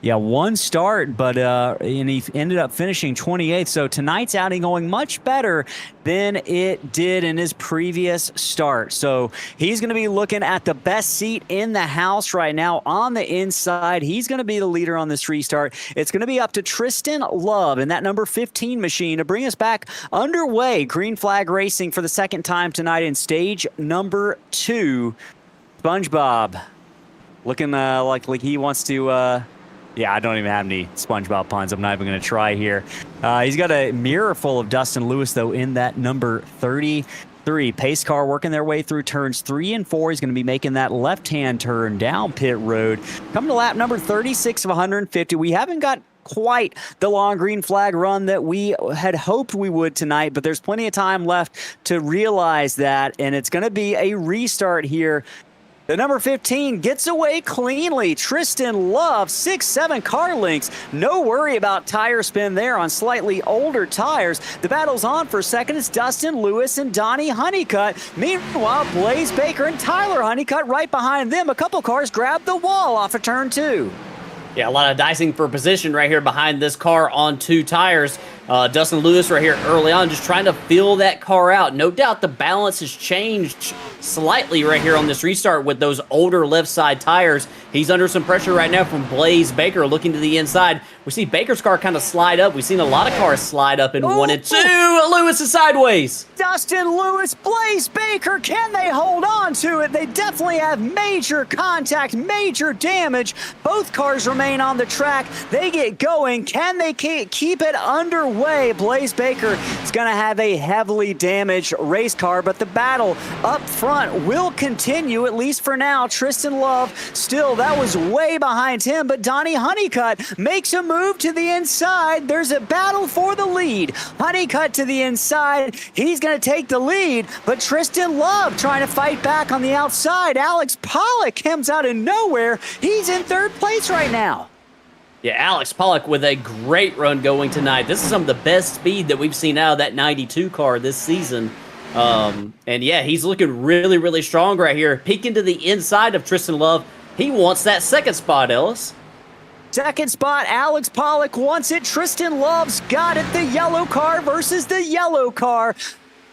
Yeah, 1 start, but and he ended up finishing 28th. So tonight's outing going much better than it did in his previous start. So he's going to be looking at the best seat in the house right now on the inside. He's going to be the leader on this restart. It's going to be up to Tristan Love and that number 15 machine to bring us back underway. Green flag racing for the 2nd time tonight in stage number 2. SpongeBob looking like he wants to... Yeah, I don't even have any SpongeBob puns. I'm not even going to try here. He's got a mirror full of Dustin Lewis, though, in that number 33. Pace car working their way through turns 3 and 4. He's going to be making that left-hand turn down pit road. Coming to lap number 36 of 150. We haven't got quite the long green flag run that we had hoped we would tonight, but there's plenty of time left to realize that, and it's going to be a restart here. The number 15 gets away cleanly. Tristan Love, 6-7 car lengths. No worry about tire spin there on slightly older tires. The battle's on for second. It's Dustin Lewis and Donnie Honeycutt. Meanwhile, Blaze Baker and Tyler Honeycutt right behind them. A couple cars grab the wall off of turn 2. Yeah, a lot of dicing for position right here behind this car on 2 tires. Dustin Lewis right here early on just trying to fill that car out. No doubt the balance has changed slightly right here on this restart with those older left side tires. He's under some pressure right now from Blaze Baker looking to the inside. We see Baker's car kind of slide up. We've seen a lot of cars slide up in 1 and 2. Lewis is sideways. Dustin Lewis, Blaze Baker, can they hold on to it? They definitely have major contact, major damage. Both cars remain on the track. They get going. Can they keep it underway? Blaze Baker is going to have a heavily damaged race car, but the battle up front will continue, at least for now. Tristan Love, still, that was way behind him, but Donnie Honeycutt makes a move to the inside. There's a battle for the lead. Honeycutt to the inside. He's going to take the lead, but Tristan Love trying to fight back on the outside. Alex Pollock comes out of nowhere. He's in 3rd place right now. Yeah, Alex Pollock with a great run going tonight. This is some of the best speed that we've seen out of that 92 car this season. And yeah, he's looking really, really strong right here. Peeking to the inside of Tristan Love. He wants that second spot, Ellis. Second spot, Alex Pollock wants it. Tristan Love's got it. The yellow car versus the yellow car.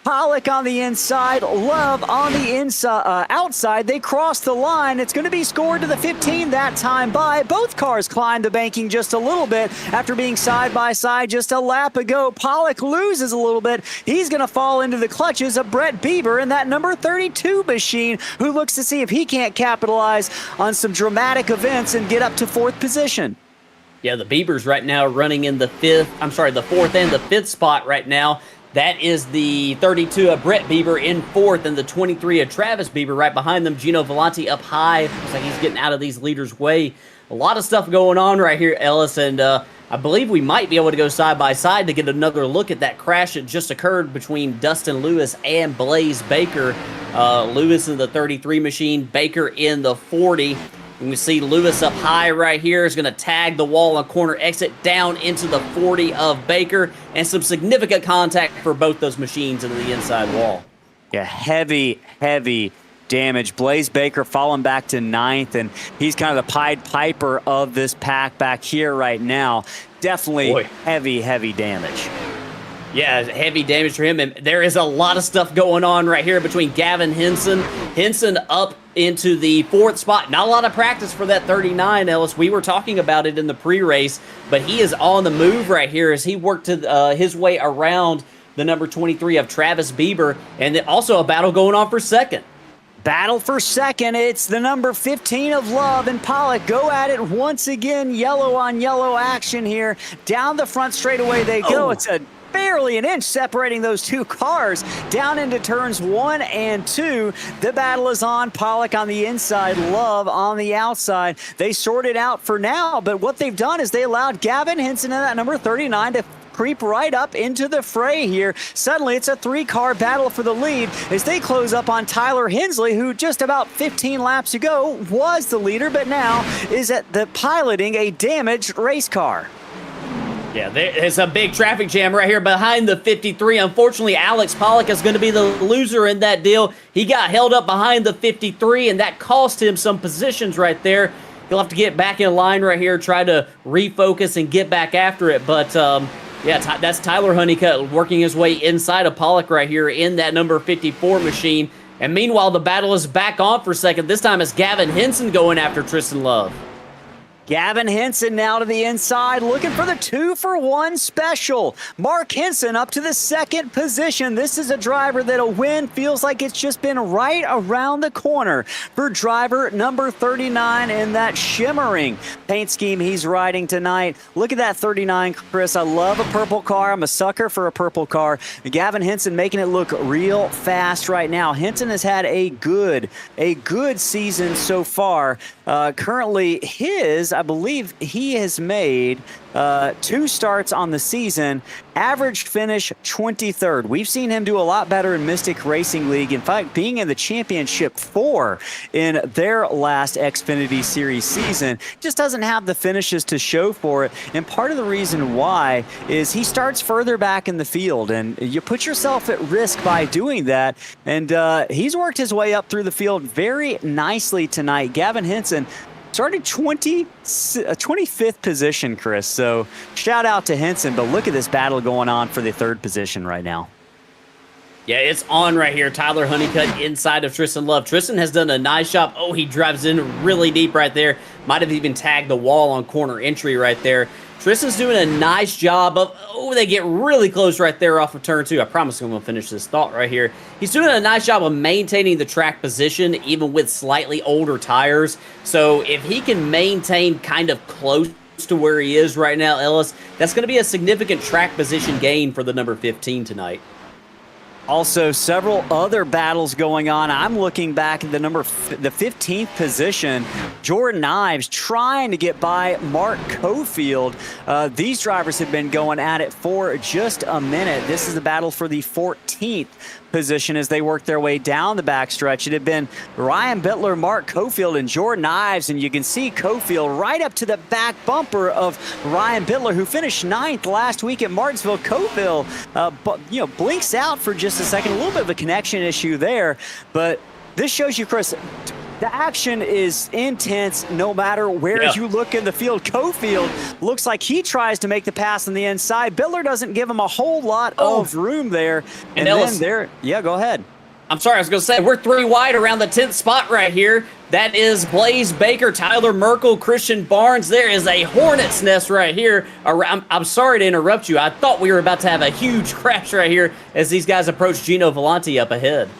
Pollock on the inside, Love on the inside, outside. They cross the line. It's going to be scored to the 15 that time by. Both cars climbed the banking just a little bit after being side by side just a lap ago. Pollock loses a little bit. He's going to fall into the clutches of Brett Bieber in that number 32 machine, who looks to see if he can't capitalize on some dramatic events and get up to fourth position. Yeah, the Biebers right now running in the fourth and the fifth spot right now. That is the 32 of Brett Bieber in fourth, and the 23 of Travis Bieber right behind them. Gino Volante up high. Looks like he's getting out of these leaders' way. A lot of stuff going on right here, Ellis, and I believe we might be able to go side by side to get another look at that crash that just occurred between Dustin Lewis and Blaze Baker. Lewis in the 33 machine, Baker in the 40. And we see Lewis up high right here is going to tag the wall on corner exit down into the 40 of Baker, and some significant contact for both those machines into the inside wall. Yeah, heavy damage. Blaze Baker falling back to ninth, and he's kind of the Pied Piper of this pack back here right now. Definitely heavy damage. Yeah, heavy damage for him, and there is a lot of stuff going on right here between Gavin Henson. Henson up into the fourth spot. Not a lot of practice for that 39, Ellis. We were talking about it in the pre-race, but he is on the move right here as he worked his way around the number 23 of Travis Bieber, and then also a battle going on for second. Battle for second. It's the number 15 of Love and Pollock go at it once again. Yellow on yellow action here. Down the front straightaway they go. It's a barely an inch separating those two cars down into turns 1 and 2. The battle is on. Pollock on the inside, Love on the outside. They sort it out for now, but what they've done is they allowed Gavin Henson in that number 39 to creep right up into the fray here. Suddenly, it's a 3-car battle for the lead as they close up on Tyler Hensley, who just about 15 laps ago was the leader, but now is at the piloting a damaged race car. Yeah, there's a big traffic jam right here behind the 53. Unfortunately, Alex Pollock is going to be the loser in that deal. He got held up behind the 53, and that cost him some positions right there. He'll have to get back in line right here, try to refocus and get back after it. But, yeah, that's Tyler Honeycutt working his way inside of Pollock right here in that number 54 machine. And meanwhile, the battle is back on for second. This time it's Gavin Henson going after Tristan Love. Gavin Henson now to the inside, looking for the 2-for-1 special. Mark Henson up to the second position. This is a driver that a win feels like it's just been right around the corner for driver number 39 in that shimmering paint scheme he's riding tonight. Look at that 39, Chris. I love a purple car. I'm a sucker for a purple car. Gavin Henson making it look real fast right now. Henson has had a good season so far. Currently I believe he has made 2 starts on the season, average finish 23rd. We've seen him do a lot better in Mystic Racing League. In fact, being in the championship 4 in their last Xfinity Series season, just doesn't have the finishes to show for it. And part of the reason why is he starts further back in the field, and you put yourself at risk by doing that. And he's worked his way up through the field very nicely tonight. Gavin Henson started 25th position, Chris. So shout out to Henson, but look at this battle going on for the 3rd position right now. Yeah, it's on right here. Tyler Honeycutt inside of Tristan Love. Tristan has done a nice job. Oh, he drives in really deep right there. Might have even tagged the wall on corner entry right there. Tristan's doing a nice job of, they get really close right there off of turn 2. I promise I'm going to finish this thought right here. He's doing a nice job of maintaining the track position, even with slightly older tires. So if he can maintain kind of close to where he is right now, Ellis, that's going to be a significant track position gain for the number 15 tonight. Also, several other battles going on. I'm looking back at the 15th position. Jordan Ives trying to get by Mark Cofield. These drivers have been going at it for just a minute. This is the battle for the 14th position as they work their way down the backstretch. It had been Ryan Bittler, Mark Cofield, and Jordan Ives, and you can see Cofield right up to the back bumper of Ryan Bittler, who finished 9th last week at Martinsville. Cofield, blinks out for just a second. A little bit of a connection issue there, but this shows you, Chris, the action is intense no matter where you look in the field. Cofield looks like he tries to make the pass on the inside. Bittler doesn't give him a whole lot of room there. And Ellis, then go ahead. I'm sorry, I was going to say, we're 3 wide around the 10th spot right here. That is Blaze Baker, Tyler Merkel, Christian Barnes. There is a hornet's nest right here. I'm sorry to interrupt you. I thought we were about to have a huge crash right here as these guys approach Gino Volante up ahead.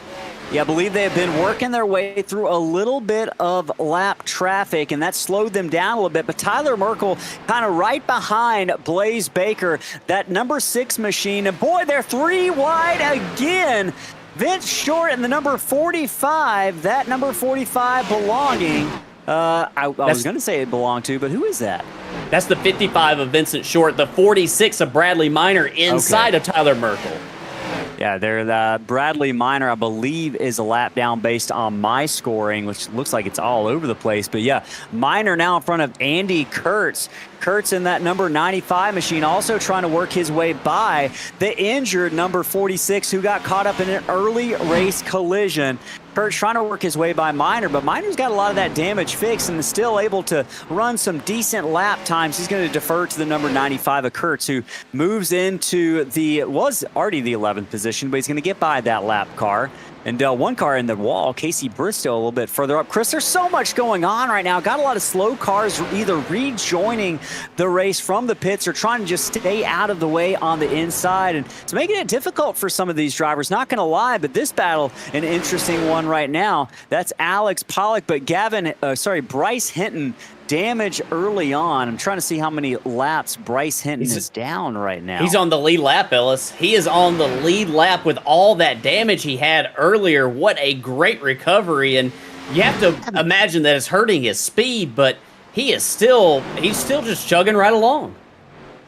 Yeah, I believe they have been working their way through a little bit of lap traffic, and that slowed them down a little bit. But Tyler Merkel kind of right behind Blaze Baker, that number 6 machine. And boy, they're 3 wide again. Vince Short in the number 45, that number 45 belonging. I was going to say it belonged to, but who is that? That's the 55 of Vincent Short, the 46 of Bradley Minor inside of Tyler Merkel. Yeah, they're Bradley Minor, I believe, is a lap down based on my scoring, which looks like it's all over the place. But yeah, Minor now in front of Andy Kurtz. Kurtz in that number 95 machine, also trying to work his way by the injured number 46 who got caught up in an early race collision. Kurtz trying to work his way by Minor, but Minor's got a lot of that damage fixed and is still able to run some decent lap times. He's going to defer to the number 95 of Kurtz, who moves into was already the 11th position, but he's going to get by that lap car. And one car in the wall, Casey Bristow, a little bit further up. Chris, there's so much going on right now. Got a lot of slow cars either rejoining the race from the pits or trying to just stay out of the way on the inside. And it's making it difficult for some of these drivers. Not going to lie, but this battle, an interesting one right now. That's Alex Pollock, but Bryce Hinton, damage early on. I'm trying to see how many laps Bryce Hinton is down right now. He's on the lead lap, Ellis. He is on the lead lap with all that damage he had earlier. What a great recovery. And you have to imagine that it's hurting his speed, but he's still just chugging right along.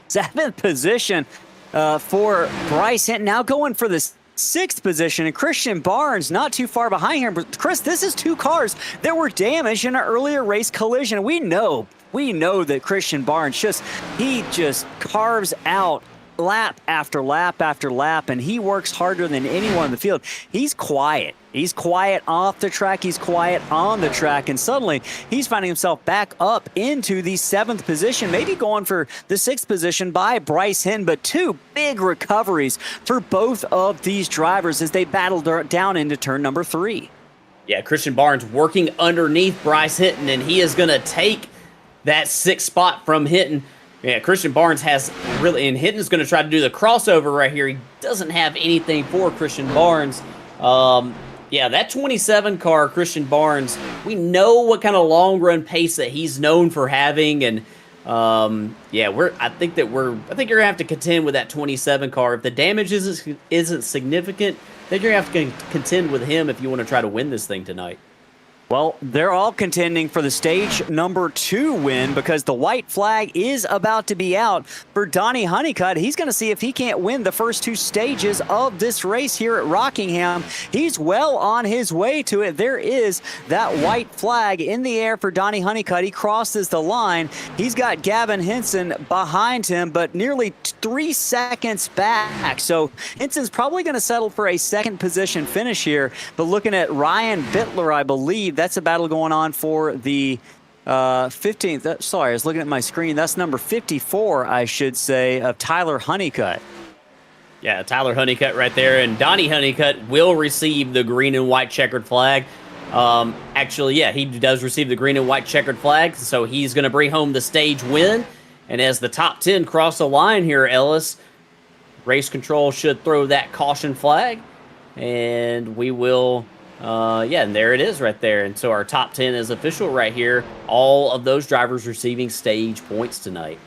7th position for Bryce Hinton, now going for the 6th position, and Christian Barnes not too far behind here. But Chris, this is 2 cars that were damaged in an earlier race collision. We know that Christian Barnes just carves out lap after lap after lap, and he works harder than anyone in the field. He's quiet. He's quiet off the track. He's quiet on the track. And suddenly, he's finding himself back up into the 7th position, maybe going for the 6th position by Bryce Hinton. But 2 big recoveries for both of these drivers as they battle down into turn number 3. Yeah, Christian Barnes working underneath Bryce Hinton, and he is going to take that 6th spot from Hinton. Yeah, Christian Barnes has really, and Hinton's going to try to do the crossover right here. He doesn't have anything for Christian Barnes. Yeah, that 27 car, Christian Barnes, we know what kind of long run pace that he's known for having, and I think you're gonna have to contend with that 27 car. If the damage isn't significant, then you're gonna have to contend with him if you want to try to win this thing tonight. Well, they're all contending for the stage number 2 win because the white flag is about to be out for Donnie Honeycutt. He's going to see if he can't win the first 2 stages of this race here at Rockingham. He's well on his way to it. There is that white flag in the air for Donnie Honeycutt. He crosses the line. He's got Gavin Henson behind him, but nearly 3 seconds back. So Henson's probably going to settle for a 2nd position finish here. But looking at Ryan Bittler, I believe, that's a battle going on for the 15th. Sorry, I was looking at my screen. That's number 54, I should say, of Tyler Honeycutt. Yeah, Tyler Honeycutt right there. And Donnie Honeycutt will receive the green and white checkered flag. He does receive the green and white checkered flag. So he's going to bring home the stage win. And as the top 10 cross the line here, Ellis, race control should throw that caution flag. And we will... and there it is right there. And so our top 10 is official right here. All of those drivers receiving stage points tonight.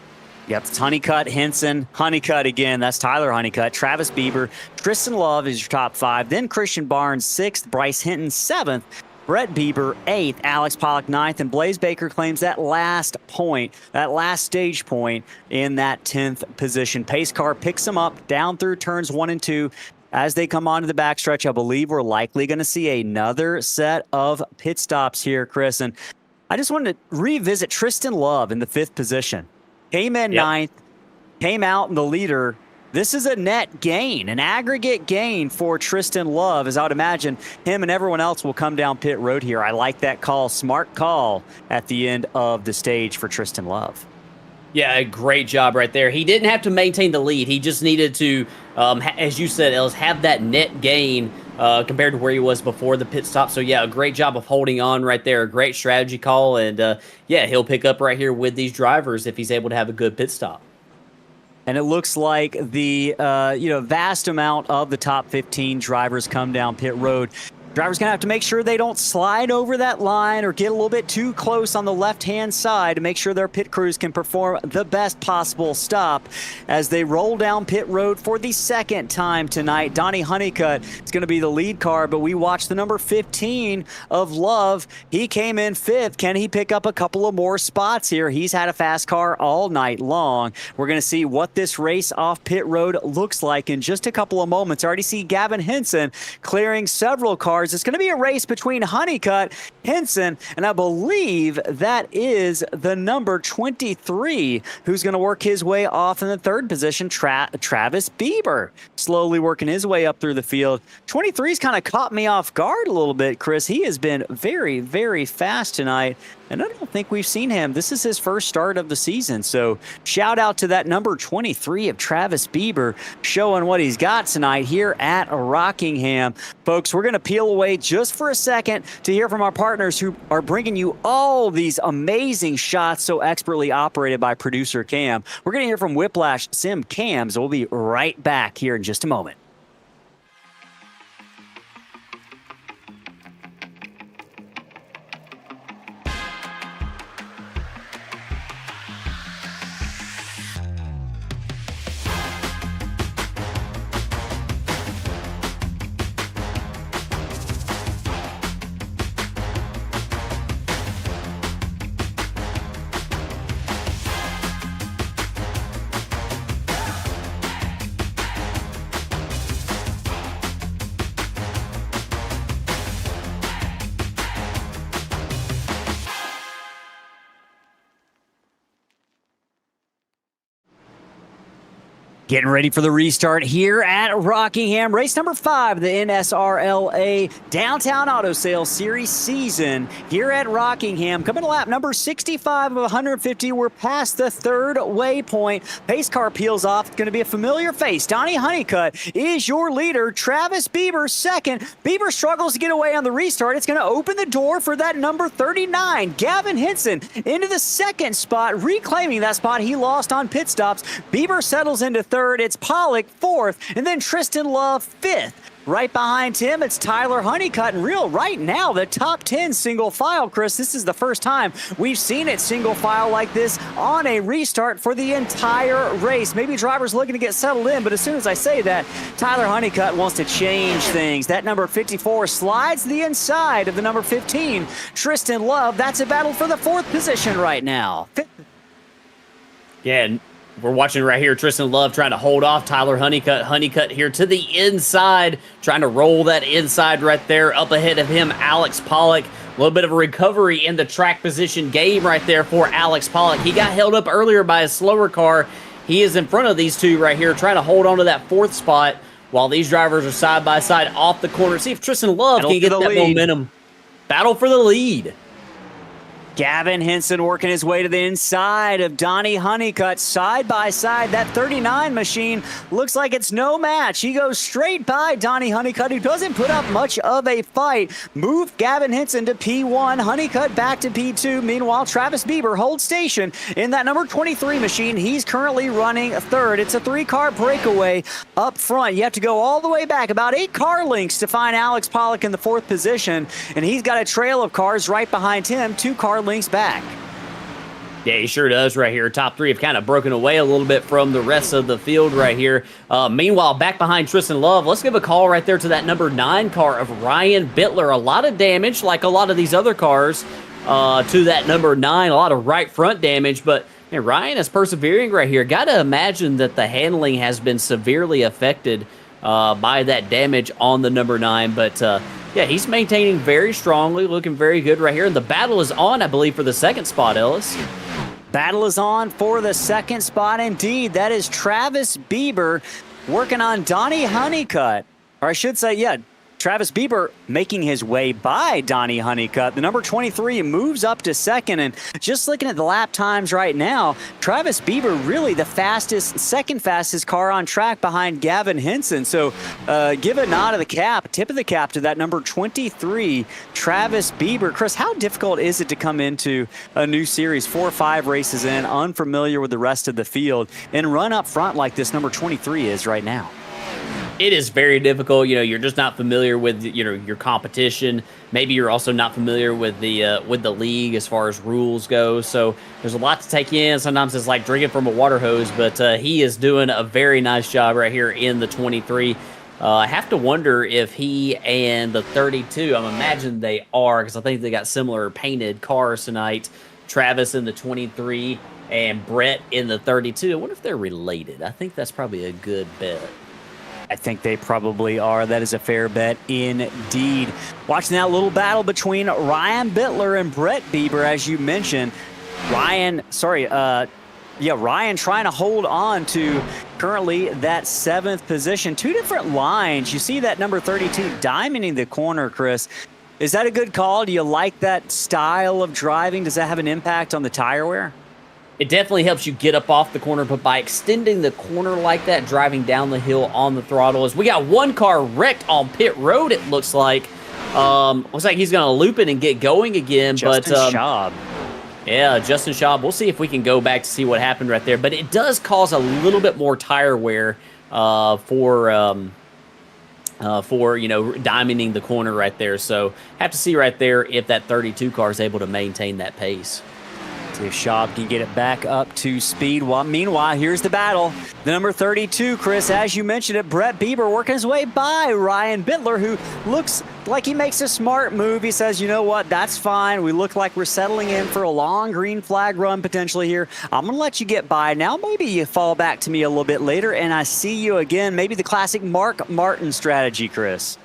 Yep, it's Honeycutt, Henson, Honeycutt again. That's Tyler Honeycutt, Travis Bieber, Tristan Love is your top 5. Then Christian Barnes, 6th, Bryce Hinton, 7th, Brett Bieber, 8th, Alex Pollock, 9th, and Blaze Baker claims that last point, that last stage point in that 10th position. Pace car picks him up down through turns 1 and 2. As they come onto the backstretch, I believe we're likely going to see another set of pit stops here, Chris. And I just wanted to revisit Tristan Love in the 5th position. Came in 9th, came out in the leader. This is a net gain, an aggregate gain for Tristan Love, as I would imagine him and everyone else will come down pit road here. I like that call, smart call at the end of the stage for Tristan Love. Yeah, a great job right there. He didn't have to maintain the lead. He just needed to, as you said, Ellis, have that net gain compared to where he was before the pit stop. So, yeah, a great job of holding on right there. A great strategy call. And, yeah, he'll pick up right here with these drivers if he's able to have a good pit stop. And it looks like the vast amount of the top 15 drivers come down pit road. Drivers going to have to make sure they don't slide over that line or get a little bit too close on the left-hand side to make sure their pit crews can perform the best possible stop as they roll down pit road for the second time tonight. Donnie Honeycutt is going to be the lead car, but we watched the number 15 of Love. He came in 5th. Can he pick up a couple of more spots here? He's had a fast car all night long. We're going to see what this race off pit road looks like in just a couple of moments. I already see Gavin Henson clearing several cars. It's going to be a race between Honeycutt, Henson, and I believe that is the number 23 who's going to work his way off in the 3rd position, Travis Bieber, slowly working his way up through the field. 23's kind of caught me off guard a little bit, Chris. He has been very, very fast tonight, and I don't think we've seen him. This is his first start of the season, so shout out to that number 23 of Travis Bieber showing what he's got tonight here at Rockingham. Folks, we're going to peel away just for a second to hear from our partners who are bringing you all these amazing shots so expertly operated by producer Cam. We're going to hear from Whiplash Sim Cams. We'll be right back here in just a moment. Getting ready for the restart here at Rockingham. Race number 5, the NSRLA Downtown Auto Sales Series season here at Rockingham. Coming to lap number 65 of 150. We're past the 3rd waypoint. Pace car peels off. It's going to be a familiar face. Donnie Honeycutt is your leader. Travis Bieber 2nd. Bieber struggles to get away on the restart. It's going to open the door for that number 39. Gavin Henson into the 2nd spot, reclaiming that spot he lost on pit stops. Bieber settles into 3rd. It's Pollock 4th, and then Tristan Love 5th. Right behind him, it's Tyler Honeycutt. And right now, the top 10 single file, Chris. This is the first time we've seen it single file like this on a restart for the entire race. Maybe drivers looking to get settled in, but as soon as I say that, Tyler Honeycutt wants to change things. That number 54 slides the inside of the number 15, Tristan Love. That's a battle for the 4th position right now. Yeah, we're watching right here, Tristan Love trying to hold off Tyler Honeycutt. Honeycutt here to the inside, trying to roll that inside right there. Up ahead of him, Alex Pollock. A little bit of a recovery in the track position game right there for Alex Pollock. He got held up earlier by a slower car. He is in front of these two right here, trying to hold on to that 4th spot while these drivers are side by side off the corner. See if Tristan Love can get that momentum. Battle for the lead. Gavin Henson working his way to the inside of Donnie Honeycutt, side by side. That 39 machine looks like it's no match. He goes straight by Donnie Honeycutt, who doesn't put up much of a fight. Move Gavin Henson to P1, Honeycutt back to P2. Meanwhile, Travis Bieber holds station in that number 23 machine. He's currently running 3rd. It's a 3-car breakaway up front. You have to go all the way back, about 8 car lengths to find Alex Pollock in the 4th position, and he's got a trail of cars right behind him, 2 car lengths back. Yeah, he sure does right here. Top three have kind of broken away a little bit from the rest of the field right here. Meanwhile, back behind Tristan Love, let's give a call right there to that number 9 car of Ryan Bittler. A lot of damage, like a lot of these other cars, to that number 9. A lot of right front damage, but man, Ryan is persevering right here. Got to imagine that the handling has been severely affected by that damage on the number 9, but yeah, he's maintaining very strongly, looking very good right here. And the battle is on, I believe, for the second spot, Ellis. Battle is on for the second spot indeed. That is Travis Bieber working on Donnie Honeycutt. Or I should say, yeah, Travis Bieber making his way by Donnie Honeycutt. The number 23 moves up to second, and just looking at the lap times right now, Travis Bieber really the fastest, second fastest car on track behind Gavin Henson. So give a nod of the cap, tip of the cap to that number 23, Travis Bieber. Chris, how difficult is it to come into a new series, 4 or 5 races in, unfamiliar with the rest of the field, and run up front like this number 23 is right now? It is very difficult. You know, you're just not familiar with, you know, your competition. Maybe you're also not familiar with the league as far as rules go. So there's a lot to take in. Sometimes it's like drinking from a water hose, but he is doing a very nice job right here in the 23. I have to wonder if he and the 32, I'm imagining they are, because I think they got similar painted cars tonight. Travis in the 23 and Brett in the 32. I wonder if they're related. I think that's probably a good bet. I think they probably are. That is a fair bet indeed. Watching that little battle between Ryan Bittler and Brett Bieber, as you mentioned. Ryan trying to hold on to currently that 7th position. 2 different lines. You see that number 32 diamonding the corner, Chris. Is that a good call? Do you like that style of driving? Does that have an impact on the tire wear? It definitely helps you get up off the corner, but by extending the corner like that, driving down the hill on the throttle, as we got one car wrecked on pit road, it looks like. Looks like he's going to loop it and get going again. Justin Schaub. Yeah, Justin Schaub. We'll see if we can go back to see what happened right there. But it does cause a little bit more tire wear for you know, diamonding the corner right there. So have to see right there if that 32 car is able to maintain that pace. See if Schaub can get it back up to speed. Well, meanwhile, here's the battle. The number 32, Chris, as you mentioned it, Brett Bieber working his way by Ryan Bittler, who looks like he makes a smart move. He says, you know what, that's fine. We look like we're settling in for a long green flag run potentially here. I'm going to let you get by now. Maybe you fall back to me a little bit later, and I see you again. Maybe the classic Mark Martin strategy, Chris.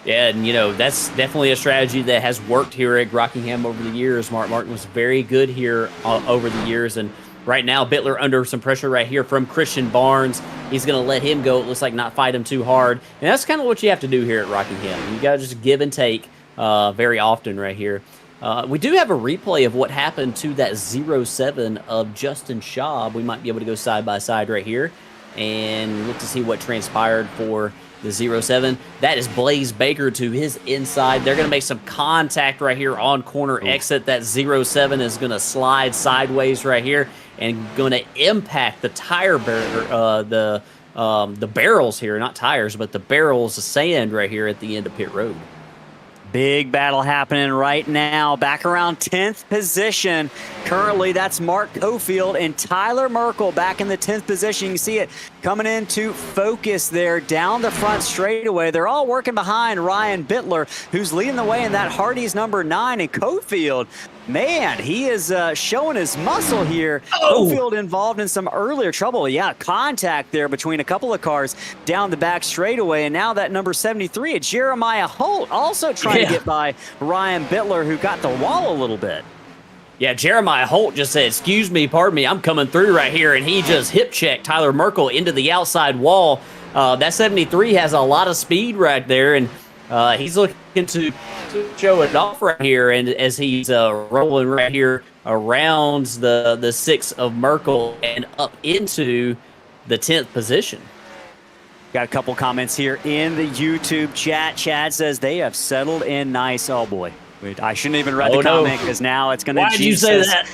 Yeah, and, you know, that's definitely a strategy that has worked here at Rockingham over the years. Mark Martin was very good here over the years, and right now Bittler under some pressure right here from Christian Barnes. He's going to let him go. It looks like not fight him too hard, and that's kind of what you have to do here at Rockingham. You got to just give and take very often right here. We do have a replay of what happened to that 07 of Justin Schaub. We might be able to go side by side right here and look to see what transpired for the 07. That is Blaze Baker to his inside. They're going to make some contact right here on corner exit. That 07 is going to slide sideways right here and going to impact the tire the barrels here, not tires, but the barrels of sand right here at the end of pit road. Big battle happening right now. Back around 10th position. Currently, that's Mark Cofield and Tyler Merkel back in the 10th position. You can see it coming into focus there down the front straightaway. They're all working behind Ryan Bittler, who's leading the way in that Hardy's number 9. And Cofield, man, he is showing his muscle here. Cofield involved in some earlier trouble. Yeah, contact there between a couple of cars down the back straightaway. And now that number 73, Jeremiah Holt, also trying to get by Ryan Bittler, who got the wall a little bit. Yeah, Jeremiah Holt just said, excuse me, pardon me, I'm coming through right here, and he just hip-checked Tyler Merkel into the outside wall. That 73 has a lot of speed right there, and he's looking to show it off right here, and as he's rolling right here around the 6 of Merkel and up into the 10th position. Got a couple comments here in the YouTube chat. Chad says they have settled in nice. Oh, boy. I shouldn't even read the comment because now it's going to. Why did you say that?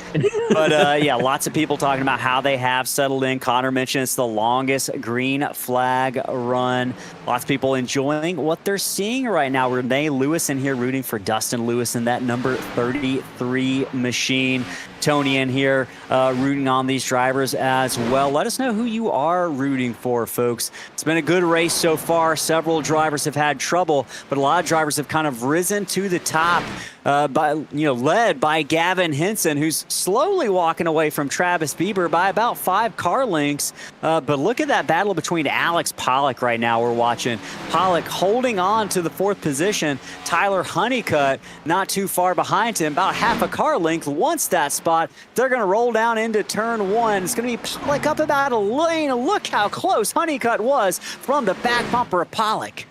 But yeah, lots of people talking about how they have settled in. Connor mentioned it's the longest green flag run. Lots of people enjoying what they're seeing right now. Renee Lewis in here rooting for Dustin Lewis in that number 33 machine. Tony in here rooting on these drivers as well. Let us know who you are rooting for, folks. It's been a good race so far. Several drivers have had trouble, but a lot of drivers have kind of risen to the top, led by Gavin Henson, who's slowly walking away from Travis Bieber by about 5 car lengths. But look at that battle between Alex Pollock right now. We're watching Pollock holding on to the 4th position. Tyler Honeycutt not too far behind him, about half a car length. Wants that spot. They're going to roll down into turn 1. It's going to be Pollock up about a lane. Look how close Honeycutt was from the back bumper of Pollock.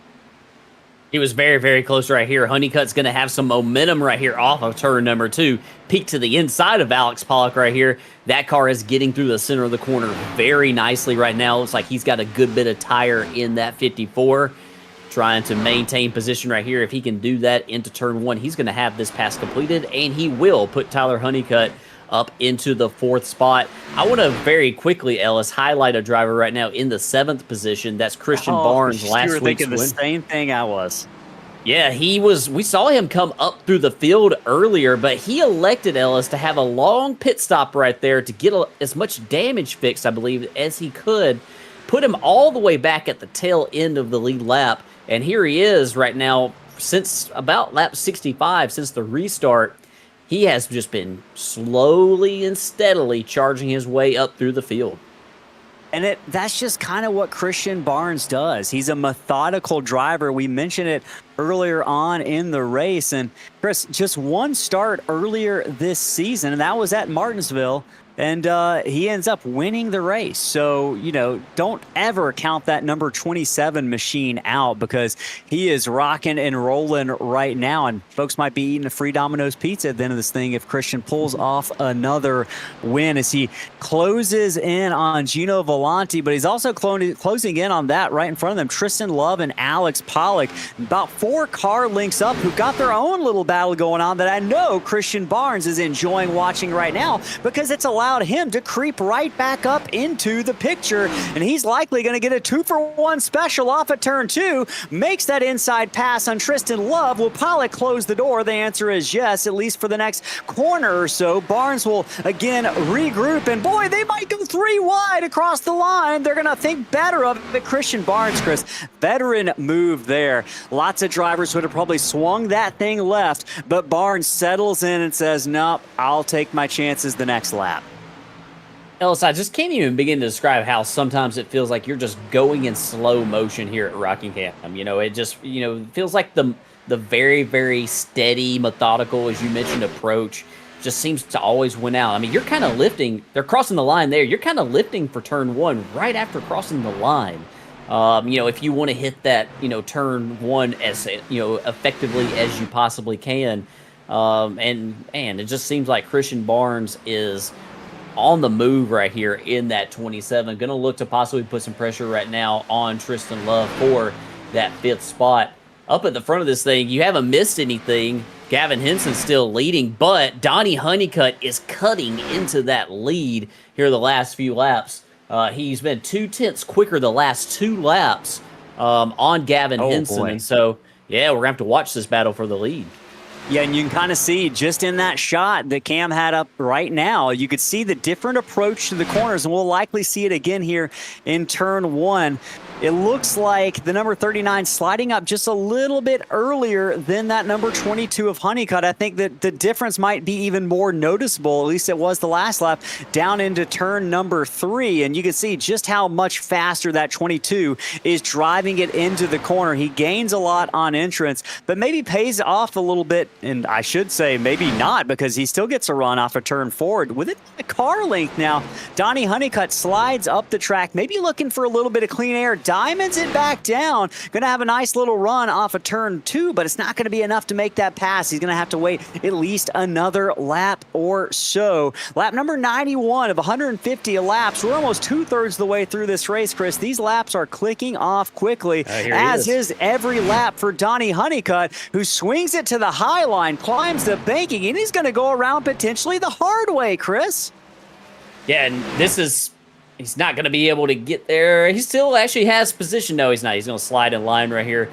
He was very, very close right here. Honeycutt's going to have some momentum right here off of turn number 2. Peek to the inside of Alex Pollock right here. That car is getting through the center of the corner very nicely right now. Looks like he's got a good bit of tire in that 54. Trying to maintain position right here. If he can do that into turn 1, he's going to have this pass completed, and he will put Tyler Honeycutt up into the 4th spot. I want to very quickly, Ellis, highlight a driver right now in the 7th position. That's Christian Barnes. Last you were week's thinking the win. same thing I was. Yeah, we saw him come up through the field earlier, but he elected, Ellis, to have a long pit stop right there to get as much damage fixed, I believe, as he could. Put him all the way back at the tail end of the lead lap. And here he is right now, since about lap 65, since the restart. He has just been slowly and steadily charging his way up through the field. And that's just kind of what Christian Barnes does. He's a methodical driver. We mentioned it earlier on in the race. And Chris, just one start earlier this season, and that was at Martinsville. And he ends up winning the race. So, don't ever count that number 27 machine out, because he is rocking and rolling right now. And folks might be eating a free Domino's pizza at the end of this thing if Christian pulls off another win as he closes in on Gino Volante. But he's also closing in on that right in front of them, Tristan Love and Alex Pollock. About 4 car lengths up, who got their own little battle going on that I know Christian Barnes is enjoying watching right now, because it's allowed him to creep right back up into the picture, and he's likely going to get a 2-for-1 special off at turn 2. Makes that inside pass on Tristan Love. Will Pollock close the door? The answer is yes, at least for the next corner or so. Barnes will again regroup, and boy, they might go 3 wide across the line. They're going to think better of it. Christian Barnes, Chris, veteran move there. Lots of drivers would have probably swung that thing left, but Barnes settles in and says, nope, I'll take my chances the next lap. Ellis, I just can't even begin to describe how sometimes it feels like you're just going in slow motion here at Rockingham. It just, feels like the very, very steady, methodical, as you mentioned, approach just seems to always win out. You're kind of lifting. They're crossing the line there. You're kind of lifting for turn 1 right after crossing the line. If you want to hit that, turn 1 as, effectively as you possibly can. And it just seems like Christian Barnes is on the move right here in that 27. Going to look to possibly put some pressure right now on Tristan Love for that 5th spot. Up at the front of this thing, you haven't missed anything. Gavin Henson's still leading, but Donnie Honeycutt is cutting into that lead here the last few laps. He's been 0.2 quicker the last 2 laps on Gavin Henson. Boy. And so, yeah, we're going to have to watch this battle for the lead. Yeah, and you can kind of see just in that shot that Cam had up right now, you could see the different approach to the corners, and we'll likely see it again here in turn 1. It looks like the number 39 sliding up just a little bit earlier than that number 22 of Honeycutt. I think that the difference might be even more noticeable, at least it was the last lap, down into turn number 3. And you can see just how much faster that 22 is driving it into the corner. He gains a lot on entrance, but maybe pays off a little bit. And I should say maybe not, because he still gets a run off a turn forward. With it a car length now, Donnie Honeycutt slides up the track, maybe looking for a little bit of clean air. Diamonds it back down. Going to have a nice little run off of turn 2, but it's not going to be enough to make that pass. He's going to have to wait at least another lap or so. Lap number 91 of 150 laps. We're almost 2/3 the way through this race, Chris. These laps are clicking off quickly, as is every lap for Donnie Honeycutt, who swings it to the high line, climbs the banking, and he's going to go around potentially the hard way, Chris. Yeah, and he's not going to be able to get there. He still actually has position. No, he's not. He's going to slide in line right here.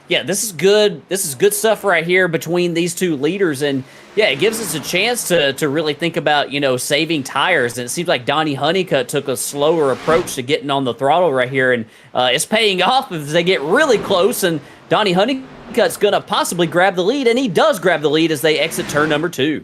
Yeah, this is good. This is good stuff right here between these two leaders. And yeah, it gives us a chance to really think about, saving tires. And it seems like Donnie Honeycutt took a slower approach to getting on the throttle right here. And it's paying off as they get really close. And Donnie Honeycutt's going to possibly grab the lead. And he does grab the lead as they exit turn number 2.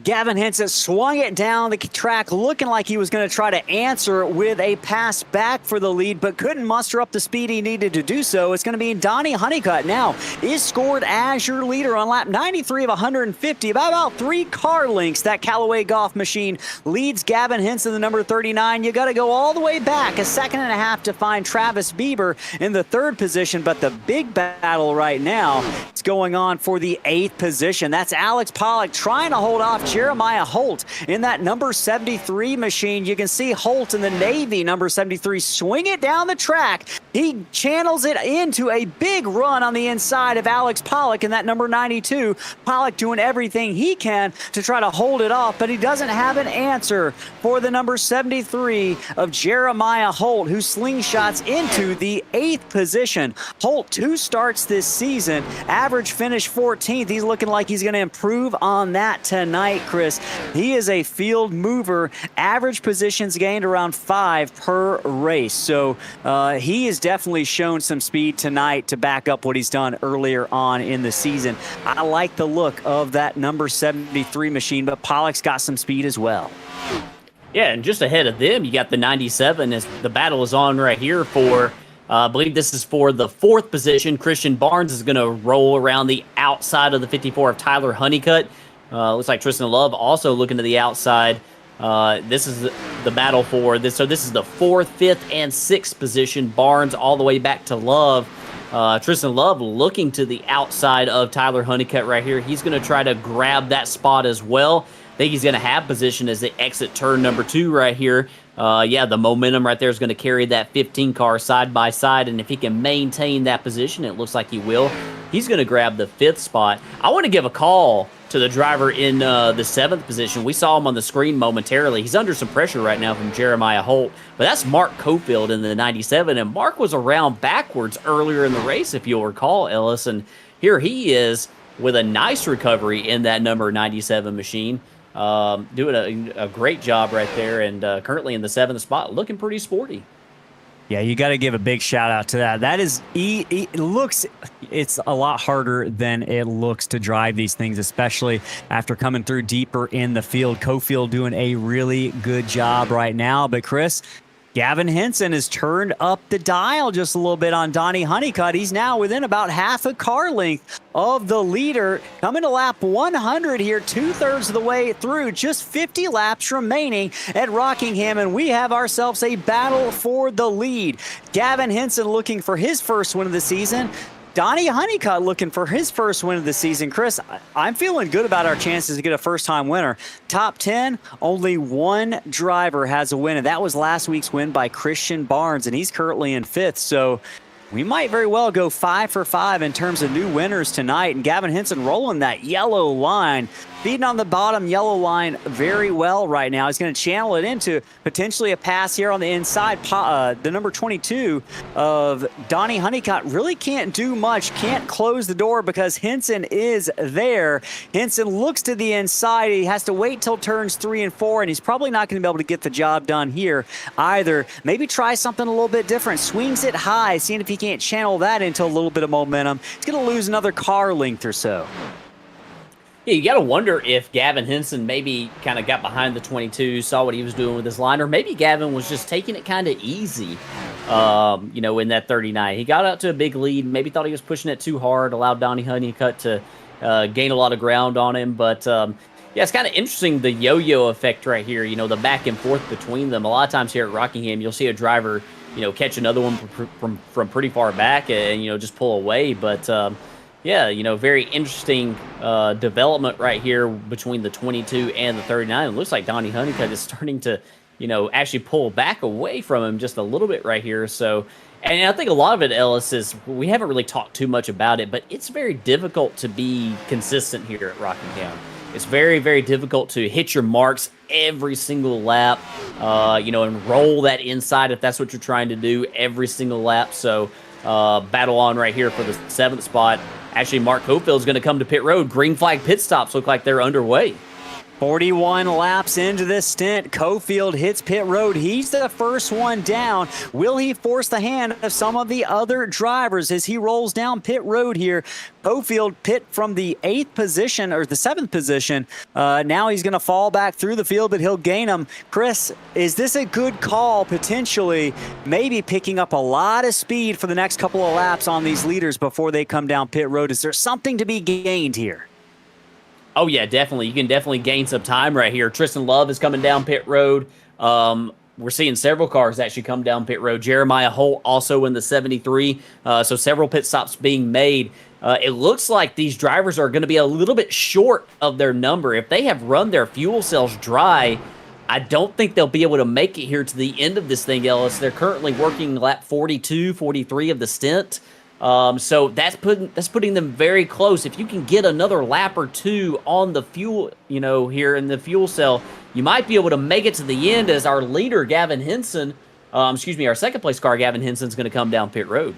Gavin Henson swung it down the track looking like he was going to try to answer with a pass back for the lead, but couldn't muster up the speed he needed to do so. It's going to be Donnie Honeycutt now is scored as your leader on lap 93 of 150, about 3 car lengths. That Callaway Golf machine leads Gavin Henson, the number 39. You got to go all the way back a second and a half to find Travis Bieber in the 3rd position, but the big battle right now is going on for the 8th position. That's Alex Pollock trying to hold off Jeremiah Holt in that number 73 machine. You can see Holt in the Navy number 73 swing it down the track. He channels it into a big run on the inside of Alex Pollock in that number 92. Pollock doing everything he can to try to hold it off, but he doesn't have an answer for the number 73 of Jeremiah Holt, who slingshots into the 8th position. Holt, 2 starts this season, average finish 14th. He's looking like he's going to improve on that tonight, Chris. He is a field mover, average positions gained around 5 per race. So he has definitely shown some speed tonight to back up what he's done earlier on in the season. I like the look of that number 73 machine, but Pollock's got some speed as well. Yeah, and just ahead of them, you got the 97 as the battle is on right here for, I believe this is for the 4th position. Christian Barnes is going to roll around the outside of the 54 of Tyler Honeycutt. Looks like Tristan Love also looking to the outside. This is the battle for this. So this is the 4th, 5th, and 6th position. Barnes all the way back to Love. Tristan Love looking to the outside of Tyler Honeycutt right here. He's going to try to grab that spot as well. I think he's going to have position as they exit turn number 2 right here. Yeah, the momentum right there is going to carry that 15 car side by side, and if he can maintain that position, it looks like he will. He's going to grab the 5th spot. I want to give a call to the driver in the 7th position. We saw him on the screen momentarily. He's under some pressure right now from Jeremiah Holt, but that's Mark Cofield in the 97, and Mark was around backwards earlier in the race, if you'll recall, Ellis, and here he is with a nice recovery in that number 97 machine. Doing a great job right there, and currently in the 7th spot, looking pretty sporty. Yeah, you got to give a big shout out to that. That is, it's a lot harder than it looks to drive these things, especially after coming through deeper in the field. Cofield doing a really good job right now. But Chris, Gavin Henson has turned up the dial just a little bit on Donnie Honeycutt. He's now within about half a car length of the leader. Coming to lap 100 here, 2/3 of the way through, just 50 laps remaining at Rockingham, and we have ourselves a battle for the lead. Gavin Henson looking for his first win of the season. Donnie Honeycutt looking for his first win of the season. Chris, I'm feeling good about our chances to get a first-time winner. Top 10, only 1 driver has a win, and that was last week's win by Christian Barnes, and he's currently in 5th. So we might very well go 5 for 5 in terms of new winners tonight. And Gavin Henson rolling that yellow line, feeding on the bottom yellow line very well right now. He's going to channel it into potentially a pass here on the inside. The number 22 of Donnie Honeycutt really can't do much, can't close the door because Henson is there. Henson looks to the inside. He has to wait till turns 3 and 4, and he's probably not going to be able to get the job done here either. Maybe try something a little bit different. Swings it high, seeing if he can't channel that into a little bit of momentum. He's going to lose another car length or so. Yeah, you got to wonder if Gavin Henson maybe kind of got behind the 22, saw what he was doing with his line, or maybe Gavin was just taking it kind of easy, in that 39. He got out to a big lead, maybe thought he was pushing it too hard, allowed Donnie Honeycutt to gain a lot of ground on him. But, yeah, it's kind of interesting, the yo-yo effect right here, the back and forth between them. A lot of times here at Rockingham, you'll see a driver, catch another one from pretty far back and, just pull away. But, yeah, very interesting development right here between the 22 and the 39. It looks like Donnie Honeycutt is starting to, actually pull back away from him just a little bit right here. So, and I think a lot of it, Ellis, is we haven't really talked too much about it, but it's very difficult to be consistent here at Rockingham. It's very, very difficult to hit your marks every single lap, and roll that inside if that's what you're trying to do every single lap. So, battle on right here for the 7th spot. Actually, Mark Cofield's going to come to pit road. Green flag pit stops look like they're underway. 41 laps into this stint, Cofield hits pit road. He's the first one down. Will he force the hand of some of the other drivers as he rolls down pit road here? Cofield pit from the 8th position or the 7th position. Now he's going to fall back through the field, but he'll gain them. Chris, is this a good call potentially? Maybe picking up a lot of speed for the next couple of laps on these leaders before they come down pit road. Is there something to be gained here? Oh, yeah, definitely. You can definitely gain some time right here. Tristan Love is coming down pit road. We're seeing several cars actually come down pit road. Jeremiah Holt also in the 73. So several pit stops being made. It looks like these drivers are going to be a little bit short of their number. If they have run their fuel cells dry, I don't think they'll be able to make it here to the end of this thing, Ellis. They're currently working lap 42, 43 of the stint. So that's putting them very close. If you can get another lap or two on the fuel, here in the fuel cell, you might be able to make it to the end as our leader, Gavin Henson, our second place car, Gavin Henson's going to come down pit road.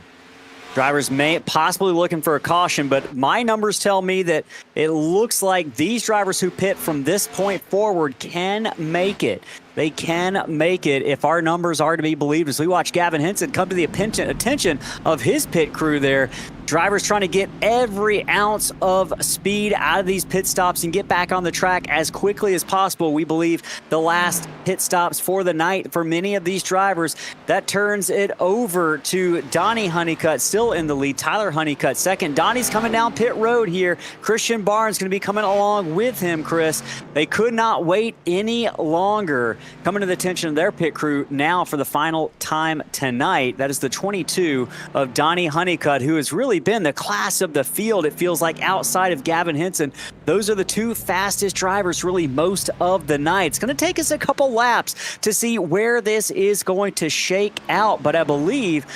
Drivers may possibly looking for a caution, but my numbers tell me that it looks like these drivers who pit from this point forward can make it. They can make it if our numbers are to be believed. As we watch Gavin Henson come to the attention of his pit crew there, drivers trying to get every ounce of speed out of these pit stops and get back on the track as quickly as possible. We believe the last pit stops for the night for many of these drivers. That turns it over to Donnie Honeycutt, still in the lead. Tyler Honeycutt second. Donnie's coming down pit road here. Christian Barnes going to be coming along with him, Chris. They could not wait any longer. Coming to the attention of their pit crew now for the final time tonight. That is the 22 of Donnie Honeycutt, who has really been the class of the field, it feels like, outside of Gavin Henson. Those are the two fastest drivers really most of the night. It's going to take us a couple laps to see where this is going to shake out, but I believe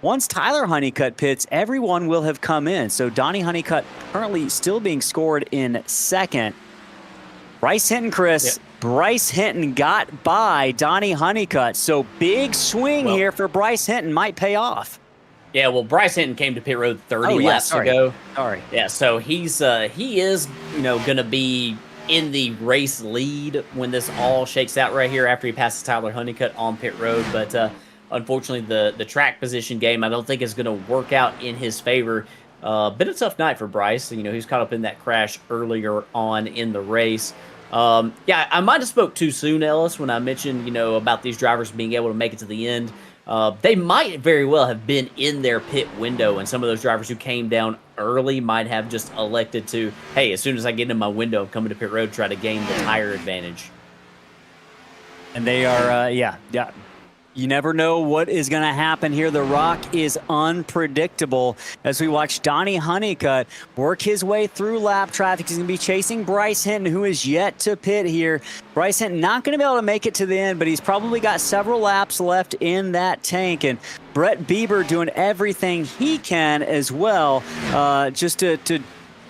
once Tyler Honeycutt pits, everyone will have come in. So Donnie Honeycutt currently still being scored in second. Bryce Hinton, Chris. Yep. Bryce Hinton got by Donnie Honeycutt. So big swing here for Bryce Hinton, might pay off. Yeah, well, Bryce Hinton came to pit road 30 laps ago. Sorry. Yeah, so he is, going to be in the race lead when this all shakes out right here after he passes Tyler Honeycutt on pit road. But unfortunately, the track position game, I don't think is going to work out in his favor. Been a tough night for Bryce. He's caught up in that crash earlier on in the race. I might have spoke too soon, Ellis, when I mentioned, about these drivers being able to make it to the end. They might very well have been in their pit window, and some of those drivers who came down early might have just elected to, hey, as soon as I get in my window, I'm coming to pit road, try to gain the tire advantage. And they are, You never know what is going to happen here. The Rock is unpredictable as we watch Donnie Honeycutt work his way through lap traffic. He's going to be chasing Bryce Hinton, who is yet to pit here. Bryce Hinton not going to be able to make it to the end, but he's probably got several laps left in that tank. And Brett Bieber doing everything he can as well just to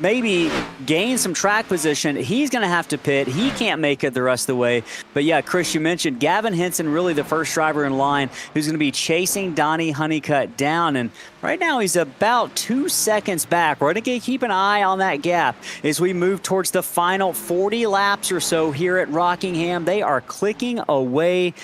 maybe gain some track position. He's going to have to pit. He can't make it the rest of the way. But yeah, Chris, you mentioned Gavin Henson, really the first driver in line who's going to be chasing Donnie Honeycutt down. And right now he's about 2 seconds back. We're going to keep an eye on that gap as we move towards the final 40 laps or so here at Rockingham. They are clicking away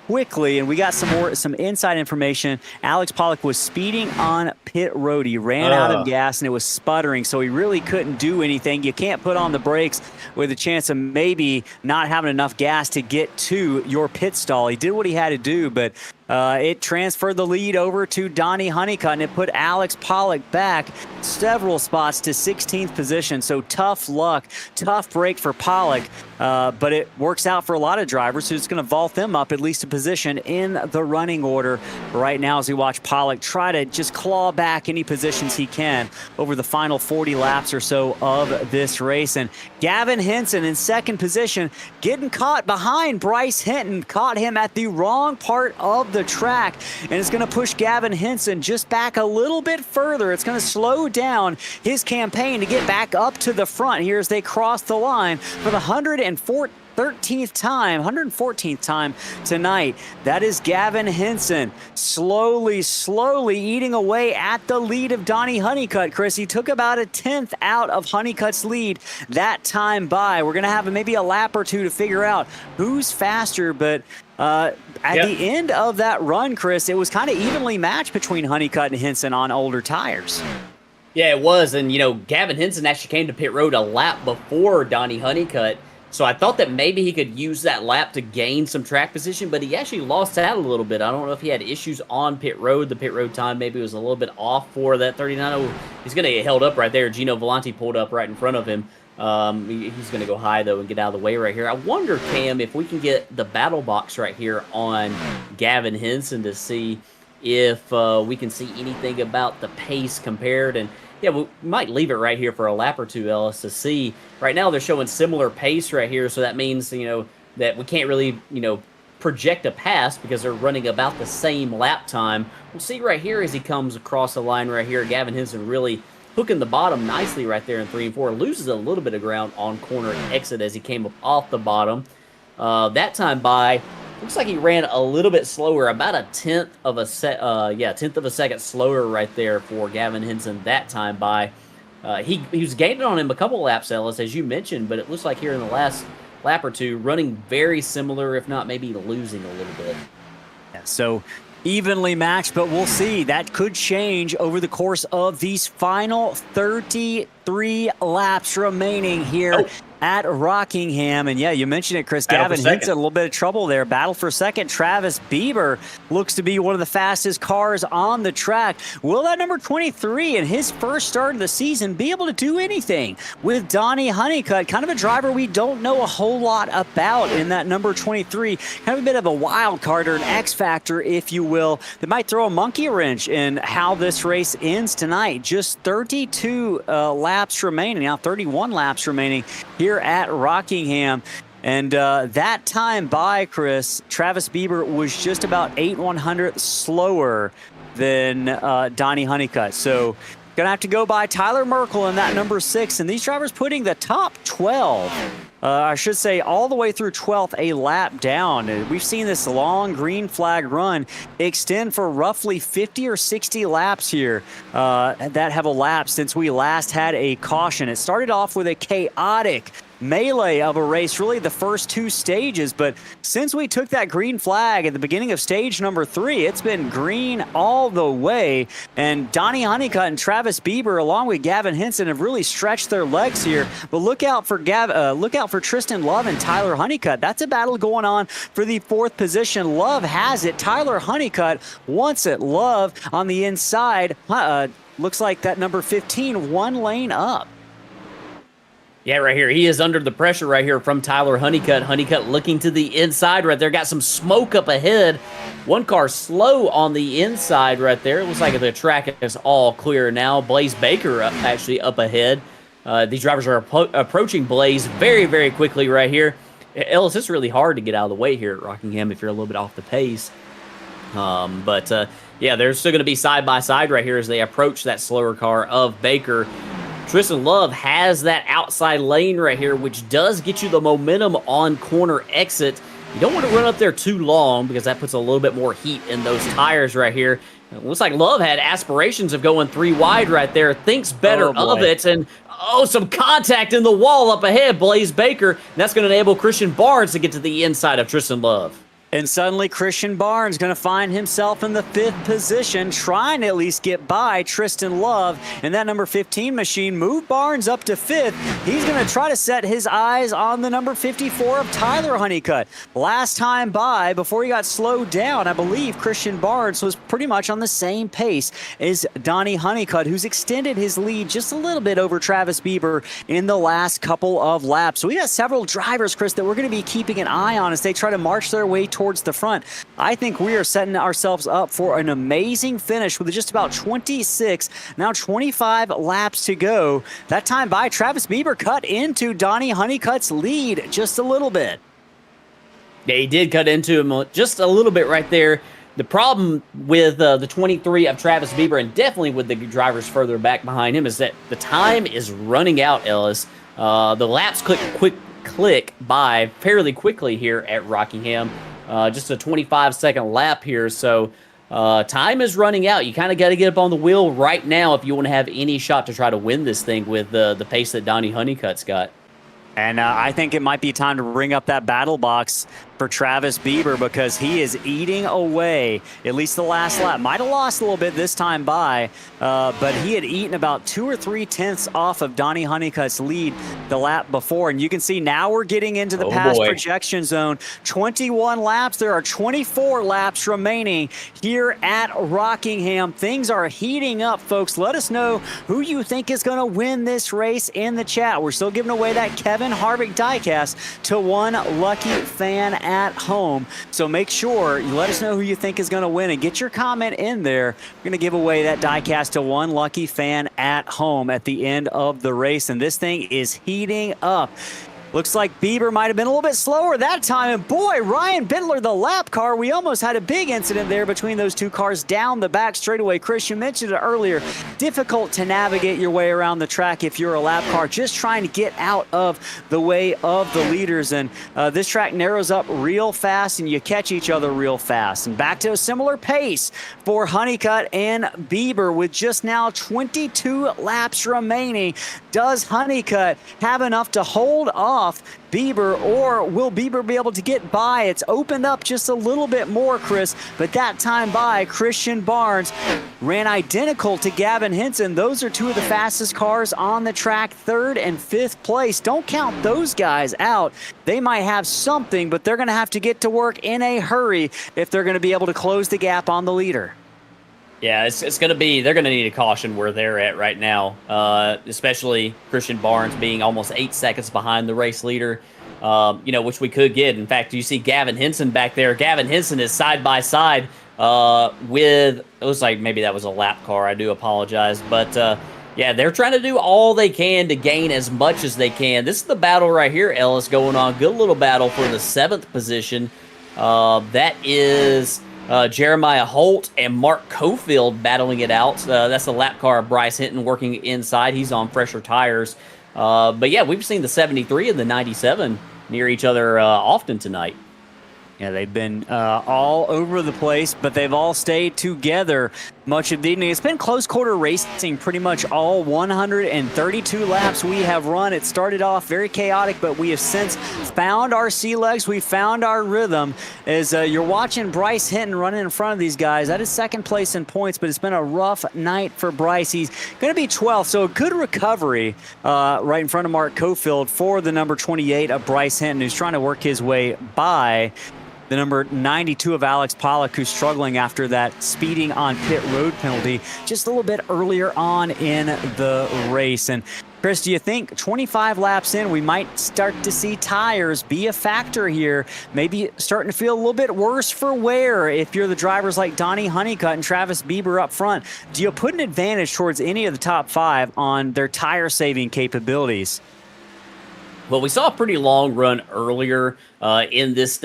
quickly, and we got some inside information. Alex Pollock was speeding on pit road. He ran out of gas and it was sputtering, so he really couldn't do anything. You can't put on the brakes with a chance of maybe not having enough gas to get to your pit stall. He did what he had to do, but it transferred the lead over to Donnie Honeycutt, and it put Alex Pollock back several spots to 16th position. So tough luck, tough break for Pollock, but it works out for a lot of drivers, so it's going to vault them up at least a position in the running order right now as we watch Pollock try to just claw back any positions he can over the final 40 laps or so of this race. And Gavin Henson in second position, getting caught behind Bryce Hinton, caught him at the wrong part of the track, and it's going to push Gavin Henson just back a little bit further. It's going to slow down his campaign to get back up to the front here as they cross the line for the 113 113th time, 114th time tonight. That is Gavin Henson slowly eating away at the lead of Donnie Honeycutt. Chris, he took about a 10th out of Honeycutt's lead that time by. We're going to have maybe a lap or two to figure out who's faster, but at the end of that run, Chris, it was kind of evenly matched between Honeycutt and Henson on older tires. Yeah, it was. And, Gavin Henson actually came to pit road a lap before Donnie Honeycutt. So I thought that maybe he could use that lap to gain some track position, but he actually lost out a little bit. I don't know if he had issues on pit road. The pit road time maybe was a little bit off for that 39. Oh, he's going to get held up right there. Gino Volante pulled up right in front of him. He's going to go high, though, and get out of the way right here. I wonder, Cam, if we can get the battle box right here on Gavin Henson to see if we can see anything about the pace compared. And yeah, we might leave it right here for a lap or two, Ellis, to see. Right now, they're showing similar pace right here, so that means, that we can't really, project a pass because they're running about the same lap time. We'll see right here as he comes across the line right here. Gavin Henson really hooking the bottom nicely right there in 3 and 4. Loses a little bit of ground on corner exit as he came up off the bottom. That time by, looks like he ran a little bit slower, about a 10th of a second slower right there for Gavin Henson that time by. He was gaining on him a couple laps, Ellis, as you mentioned, but it looks like here in the last lap or two, running very similar, if not maybe losing a little bit. Yeah, so evenly matched, but we'll see. That could change over the course of these final 33 laps remaining here at Rockingham. And yeah, you mentioned it, Chris. Gavin Henson, a little bit of trouble there. Battle for second. Travis Bieber looks to be one of the fastest cars on the track. Will that number 23 in his first start of the season be able to do anything with Donnie Honeycutt? Kind of a driver we don't know a whole lot about in that number 23. Kind of a bit of a wild card or an X factor, if you will, that might throw a monkey wrench in how this race ends tonight. Just 32 laps remaining, now 31 laps remaining here at Rockingham. And that time by, Chris, Travis Bieber was just about 8/100th slower than Donnie Honeycutt. So gonna have to go by Tyler Merkel in that number 6. And these drivers putting the top 12, I should say all the way through 12th, a lap down. We've seen this long green flag run extend for roughly 50 or 60 laps here that have elapsed since we last had a caution. It started off with a chaotic melee of a race, really the first 2 stages, but since we took that green flag at the beginning of stage number 3, it's been green all the way. And Donnie Honeycutt and Travis Bieber, along with Gavin Henson, have really stretched their legs here. But look out for Tristan Love and Tyler Honeycutt. That's a battle going on for the 4th position. Love has it. Tyler Honeycutt wants it. Love on the inside. Looks like that number 15, 1 lane up. Yeah, right here. He is under the pressure right here from Tyler Honeycutt. Honeycutt looking to the inside right there. Got some smoke up ahead. One car slow on the inside right there. It looks like the track is all clear now. Blaze Baker actually up ahead. These drivers are approaching Blaze very, very quickly right here. Ellis, it's really hard to get out of the way here at Rockingham if you're a little bit off the pace. Yeah, they're still going to be side by side right here as they approach that slower car of Baker. Tristan Love has that outside lane right here, which does get you the momentum on corner exit. You don't want to run up there too long because that puts a little bit more heat in those tires right here. It looks like Love had aspirations of going 3 wide right there. Thinks better of it. And, some contact in the wall up ahead. Blaze Baker. And that's going to enable Christian Barnes to get to the inside of Tristan Love. And suddenly Christian Barnes going to find himself in the 5th position, trying to at least get by Tristan Love. And that number 15 machine moved Barnes up to 5th. He's going to try to set his eyes on the number 54 of Tyler Honeycutt. Last time by, before he got slowed down, I believe Christian Barnes was pretty much on the same pace as Donnie Honeycutt, who's extended his lead just a little bit over Travis Bieber in the last couple of laps. So we got several drivers, Chris, that we're going to be keeping an eye on as they try to march their way towards the front. I think we are setting ourselves up for an amazing finish with just about 26, now 25 laps to go. That time by, Travis Bieber cut into Donnie Honeycutt's lead just a little bit. Yeah, he did cut into him just a little bit right there. The problem with the 23 of Travis Bieber, and definitely with the drivers further back behind him, is that the time is running out, Ellis. The laps click by fairly quickly here at Rockingham. Just a 25-second lap here, so time is running out. You kind of got to get up on the wheel right now if you want to have any shot to try to win this thing with the pace that Donnie Honeycutt's got. And I think it might be time to bring up that battle box for Travis Bieber, because he is eating away, at least the last lap. Might have lost a little bit this time by, but he had eaten about 2 or 3 tenths off of Donnie Honeycutt's lead the lap before. And you can see now we're getting into the pass projection zone. 21 laps. There are 24 laps remaining here at Rockingham. Things are heating up, folks. Let us know who you think is going to win this race in the chat. We're still giving away that Kevin Harvick diecast to one lucky fan at home. So make sure you let us know who you think is going to win and get your comment in there. We're going to give away that diecast to one lucky fan at home at the end of the race. And this thing is heating up. Looks like Bieber might have been a little bit slower that time. And boy, Ryan Bittler, the lap car, we almost had a big incident there between those two cars down the back straightaway. Chris, you mentioned it earlier. Difficult to navigate your way around the track if you're a lap car, just trying to get out of the way of the leaders. And this track narrows up real fast and you catch each other real fast. And back to a similar pace for Honeycutt and Bieber with just now 22 laps remaining. Does Honeycutt have enough to hold off Bieber, or will Bieber be able to get by? It's opened up just a little bit more, Chris, but that time by Christian Barnes ran identical to Gavin Henson. Those are two of the fastest cars on the track, 3rd and 5th place. Don't count those guys out. They might have something, but they're going to have to get to work in a hurry if they're going to be able to close the gap on the leader. Yeah, it's going to be, they're going to need a caution where they're at right now, especially Christian Barnes being almost 8 seconds behind the race leader, which we could get. In fact, you see Gavin Henson back there. Gavin Henson is side by side with, it looks like maybe that was a lap car. I do apologize. But, yeah, they're trying to do all they can to gain as much as they can. This is the battle right here, Ellis, going on. Good little battle for the 7th position. That is Jeremiah Holt and Mark Cofield battling it out. That's the lap car of Bryce Hinton working inside. He's on fresher tires. But yeah, we've seen the 73 and the 97 near each other often tonight. Yeah, they've been all over the place, but they've all stayed together much of the evening. It's been close quarter racing pretty much all 132 laps we have run. It started off very chaotic, but we have since found our sea legs. We found our rhythm. As you're watching Bryce Hinton running in front of these guys, that is 2nd place in points, but it's been a rough night for Bryce. He's going to be 12th, so a good recovery right in front of Mark Cofield for the number 28 of Bryce Hinton, who's trying to work his way by the number 92 of Alex Pollock, who's struggling after that speeding on pit road penalty just a little bit earlier on in the race. And Chris, do you think 25 laps in, we might start to see tires be a factor here? Maybe starting to feel a little bit worse for wear if you're the drivers like Donnie Honeycutt and Travis Bieber up front. Do you put an advantage towards any of the top 5 on their tire saving capabilities? Well, we saw a pretty long run earlier in this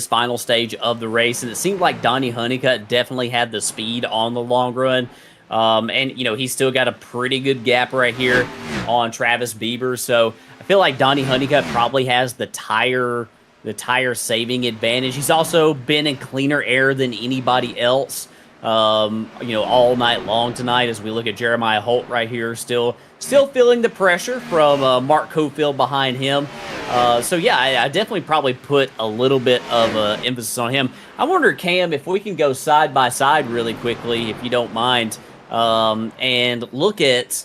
final stage of the race, and it seemed like Donnie Honeycutt definitely had the speed on the long run. And, he's still got a pretty good gap right here on Travis Bieber. So I feel like Donnie Honeycutt probably has the tire saving advantage. He's also been in cleaner air than anybody else, all night long tonight, as we look at Jeremiah Holt right here, still feeling the pressure from Mark Cofield behind him. So yeah, I definitely probably put a little bit of emphasis on him. I wonder, Cam, if we can go side by side really quickly, if you don't mind, and look at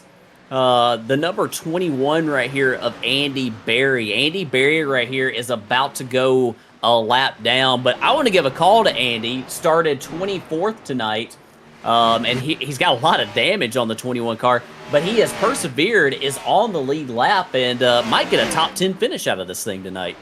the number 21 right here of Andy Berry. Andy Berry right here is about to go a lap down, but I want to give a call to Andy. Started 24th tonight, and he's got a lot of damage on the 21 car, but he has persevered, is on the lead lap, and might get a top 10 finish out of this thing tonight.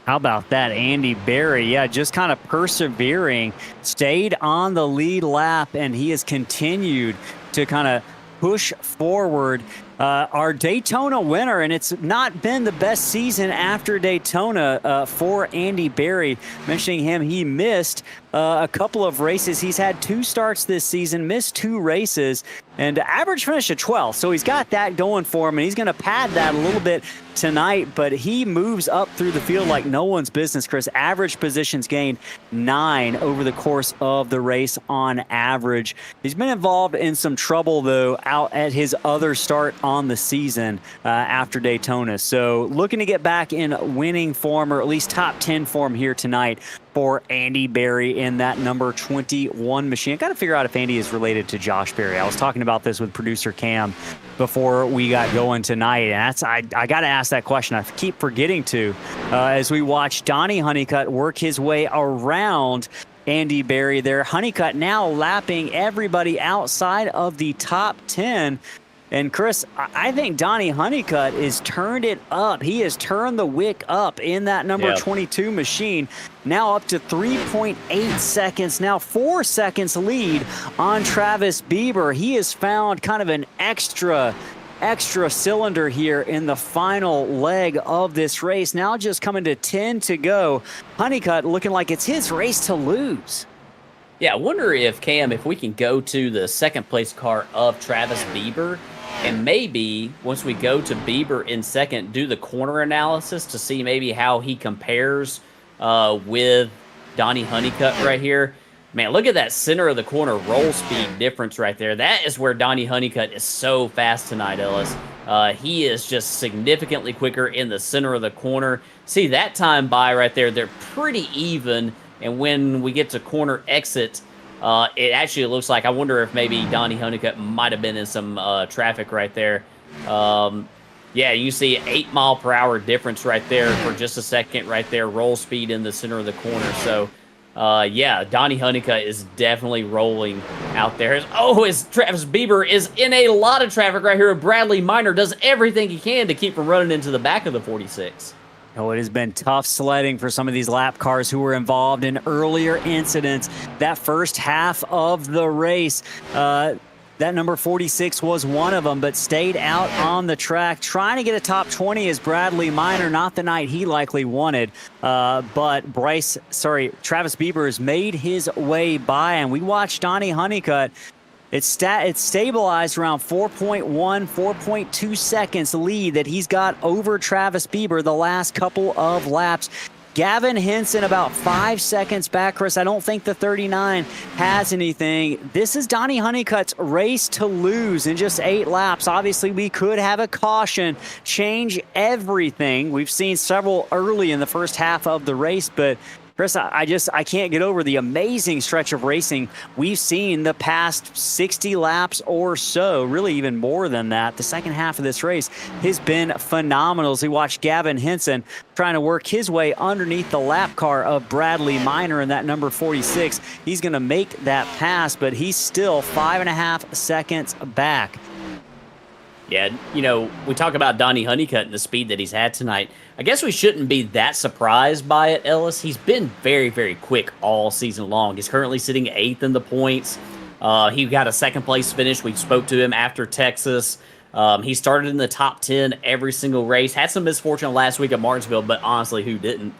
How about that, Andy Berry? Yeah, just kind of persevering, stayed on the lead lap, and he has continued to kind of push forward. Our Daytona winner, and it's not been the best season after Daytona for Andy Berry. Mentioning him, he missed a couple of races. He's had 2 starts this season, missed 2 races. And average finish at 12th, so he's got that going for him, and he's going to pad that a little bit tonight, but he moves up through the field like no one's business, Chris. Average positions gained 9 over the course of the race on average. He's been involved in some trouble, though, out at his other start on the season after Daytona. So looking to get back in winning form, or at least top 10 form here tonight for Andy Berry in that number 21 machine. I got to figure out if Andy is related to Josh Berry. I was talking about this with producer Cam before we got going tonight, and I got to ask that question. I keep forgetting to as we watch Donnie Honeycutt work his way around Andy Berry there. Honeycutt now lapping everybody outside of the top 10. And Chris, I think Donnie Honeycutt has turned it up. He has turned the wick up in that number 22 machine. Now up to 3.8 seconds. Now 4 seconds lead on Travis Bieber. He has found kind of an extra cylinder here in the final leg of this race. Now just coming to 10 to go. Honeycutt looking like it's his race to lose. Yeah, I wonder if, Cam, if we can go to the second place car of Travis Bieber, and maybe once we go to Bieber in second, do the corner analysis to see maybe how he compares with Donnie Honeycutt right here. Man, look at that center of the corner roll speed difference right there. That is where Donnie Honeycutt is so fast tonight, Ellis. He is just significantly quicker in the center of the corner. See, that time by right there, they're pretty even. And when we get to corner exit, it actually looks like, I wonder if maybe Donnie Honeycutt might have been in some traffic right there. Yeah, you see 8 mile per hour difference right there for just a second right there. Roll speed in the center of the corner. So, yeah, Donnie Honeycutt is definitely rolling out there. As Travis Bieber is in a lot of traffic right here. Bradley Minor does everything he can to keep from running into the back of the 46. Oh, it has been tough sledding for some of these lap cars who were involved in earlier incidents. That first half of the race, that number 46 was one of them, but stayed out on the track. Trying to get a top 20 is Bradley Minor, not the night he likely wanted. But Travis Bieber has made his way by, and we watched Donnie Honeycutt. It's stabilized around 4.2 seconds lead that he's got over Travis Bieber the last couple of laps. Gavin Henson about 5 seconds back, Chris. I don't think the 39 has anything. This is Donnie Honeycutt's race to lose in just 8 laps. Obviously, we could have a caution, change everything. We've seen several early in the first half of the race, but Chris, I can't get over the amazing stretch of racing we've seen the past 60 laps or so, really even more than that. The second half of this race has been phenomenal as we watch Gavin Henson trying to work his way underneath the lap car of Bradley Minor in that number 46. He's going to make that pass, but he's still 5.5 seconds back. Yeah, you know, we talk about Donnie Honeycutt and the speed that he's had tonight. I guess we shouldn't be that surprised by it, Ellis. He's been very, very quick all season long. He's currently sitting 8th in the points. He got a second-place finish. We spoke to him after Texas. He started in the top 10 every single race. Had some misfortune last week at Martinsville, but honestly, who didn't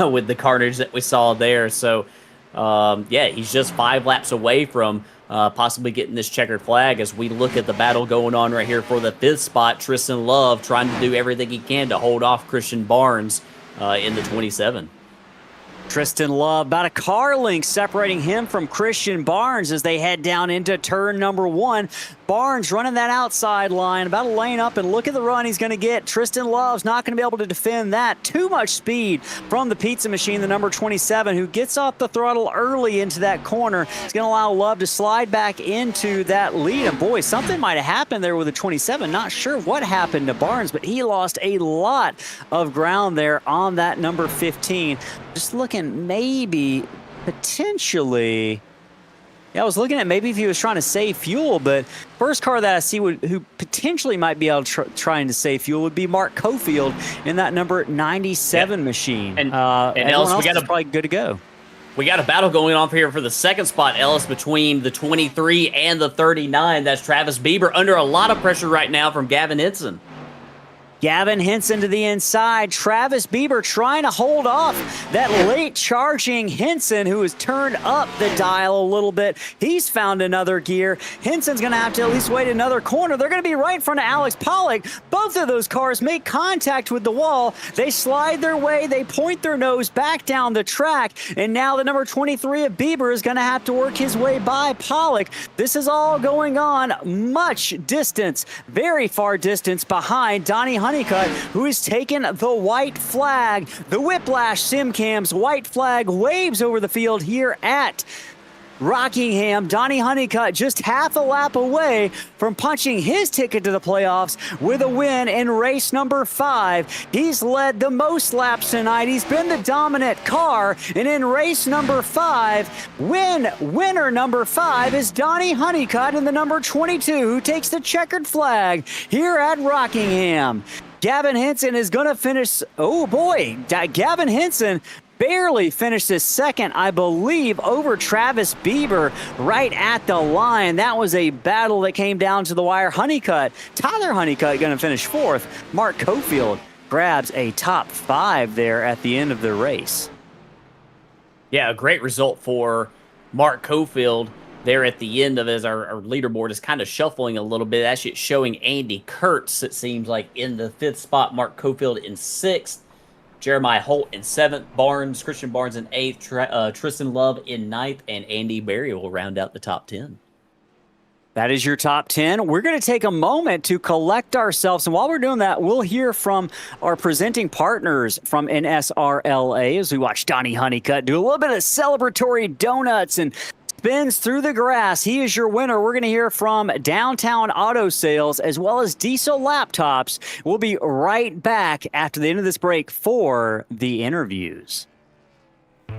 with the carnage that we saw there? So, yeah, he's just 5 laps away from possibly getting this checkered flag as we look at the battle going on right here for the 5th spot. Tristan Love trying to do everything he can to hold off Christian Barnes in the 27. Tristan Love, about a car length separating him from Christian Barnes as they head down into turn number 1. Barnes running that outside line, about a lane up, and look at the run he's going to get. Tristan Love's not going to be able to defend that. Too much speed from the pizza machine, the number 27, who gets off the throttle early into that corner. It's going to allow Love to slide back into that lead. And boy, something might have happened there with the 27. Not sure what happened to Barnes, but he lost a lot of ground there on that number 15. Just looking maybe potentially, I was looking at maybe if he was trying to save fuel, but first car that I see who potentially might be able to trying to save fuel would be Mark Cofield in that number 97 machine. And Ellis, we got probably good to go. We got a battle going on here for the second spot, Ellis, between the 23 and the 39. That's Travis Bieber under a lot of pressure right now from Gavin Henson. Gavin Henson to the inside. Travis Bieber trying to hold off that late charging Henson, who has turned up the dial a little bit. He's found another gear. Henson's going to have to at least wait another corner. They're going to be right in front of Alex Pollock. Both of those cars make contact with the wall. They slide their way. They point their nose back down the track. And now the number 23 of Bieber is going to have to work his way by Pollock. This is all going on much distance, very far distance behind Donnie Honeycutt, who has taken the white flag. The Whiplash Simcams white flag waves over the field here at Rockingham. Donnie Honeycutt just half a lap away from punching his ticket to the playoffs with a win in race number 5. He's led the most laps tonight. He's been the dominant car. And in race number 5, winner number 5 is Donnie Honeycutt in the number 22, who takes the checkered flag here at Rockingham. Gavin Henson is going to finish. Oh boy, Gavin Henson barely finishes second, I believe, over Travis Bieber right at the line. That was a battle that came down to the wire. Tyler Honeycutt going to finish 4th. Mark Cofield grabs a top 5 there at the end of the race. Yeah, a great result for Mark Cofield there at the end of as our leaderboard is kind of shuffling a little bit. Actually, it's showing Andy Kurtz, it seems like, in the 5th spot, Mark Cofield in 6th. Jeremiah Holt in 7th, Christian Barnes in 8th, Tristan Love in 9th, and Andy Berry will round out the top 10. That is your top 10. We're going to take a moment to collect ourselves. And while we're doing that, we'll hear from our presenting partners from NSRLA as we watch Donnie Honeycutt do a little bit of celebratory donuts and spins through the grass. He is your winner. We're going to hear from Downtown Auto Sales as well as Diesel Laptops. We'll be right back after the end of this break for the interviews.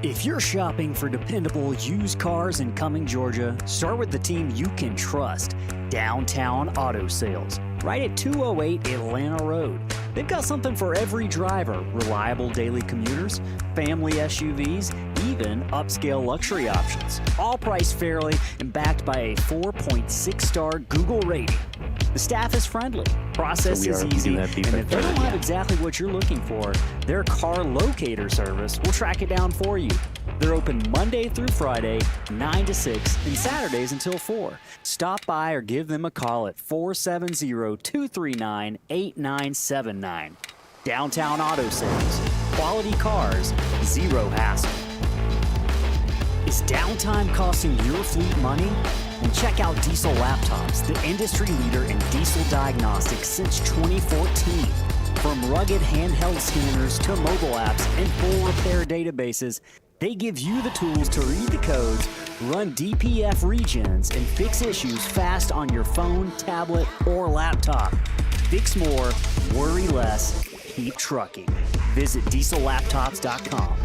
If you're shopping for dependable used cars in Cumming, Georgia, start with the team you can trust, Downtown Auto Sales, right at 208 Atlanta Road. They've got something for every driver: reliable daily commuters, family SUVs, even upscale luxury options. All priced fairly and backed by a 4.6-star Google rating. The staff is friendly, process is easy, and if they don't have exactly what you're looking for, their car locator service will track it down for you. They're open Monday through Friday, 9 to 6, and Saturdays until 4. Stop by or give them a call at 470-239-8979. Downtown Auto Sales. Quality cars, zero hassle. Is downtime costing your fleet money? Then check out Diesel Laptops, the industry leader in diesel diagnostics since 2014. From rugged handheld scanners to mobile apps and full repair databases, they give you the tools to read the codes, run DPF regens, and fix issues fast on your phone, tablet, or laptop. Fix more, worry less, keep trucking. Visit diesellaptops.com.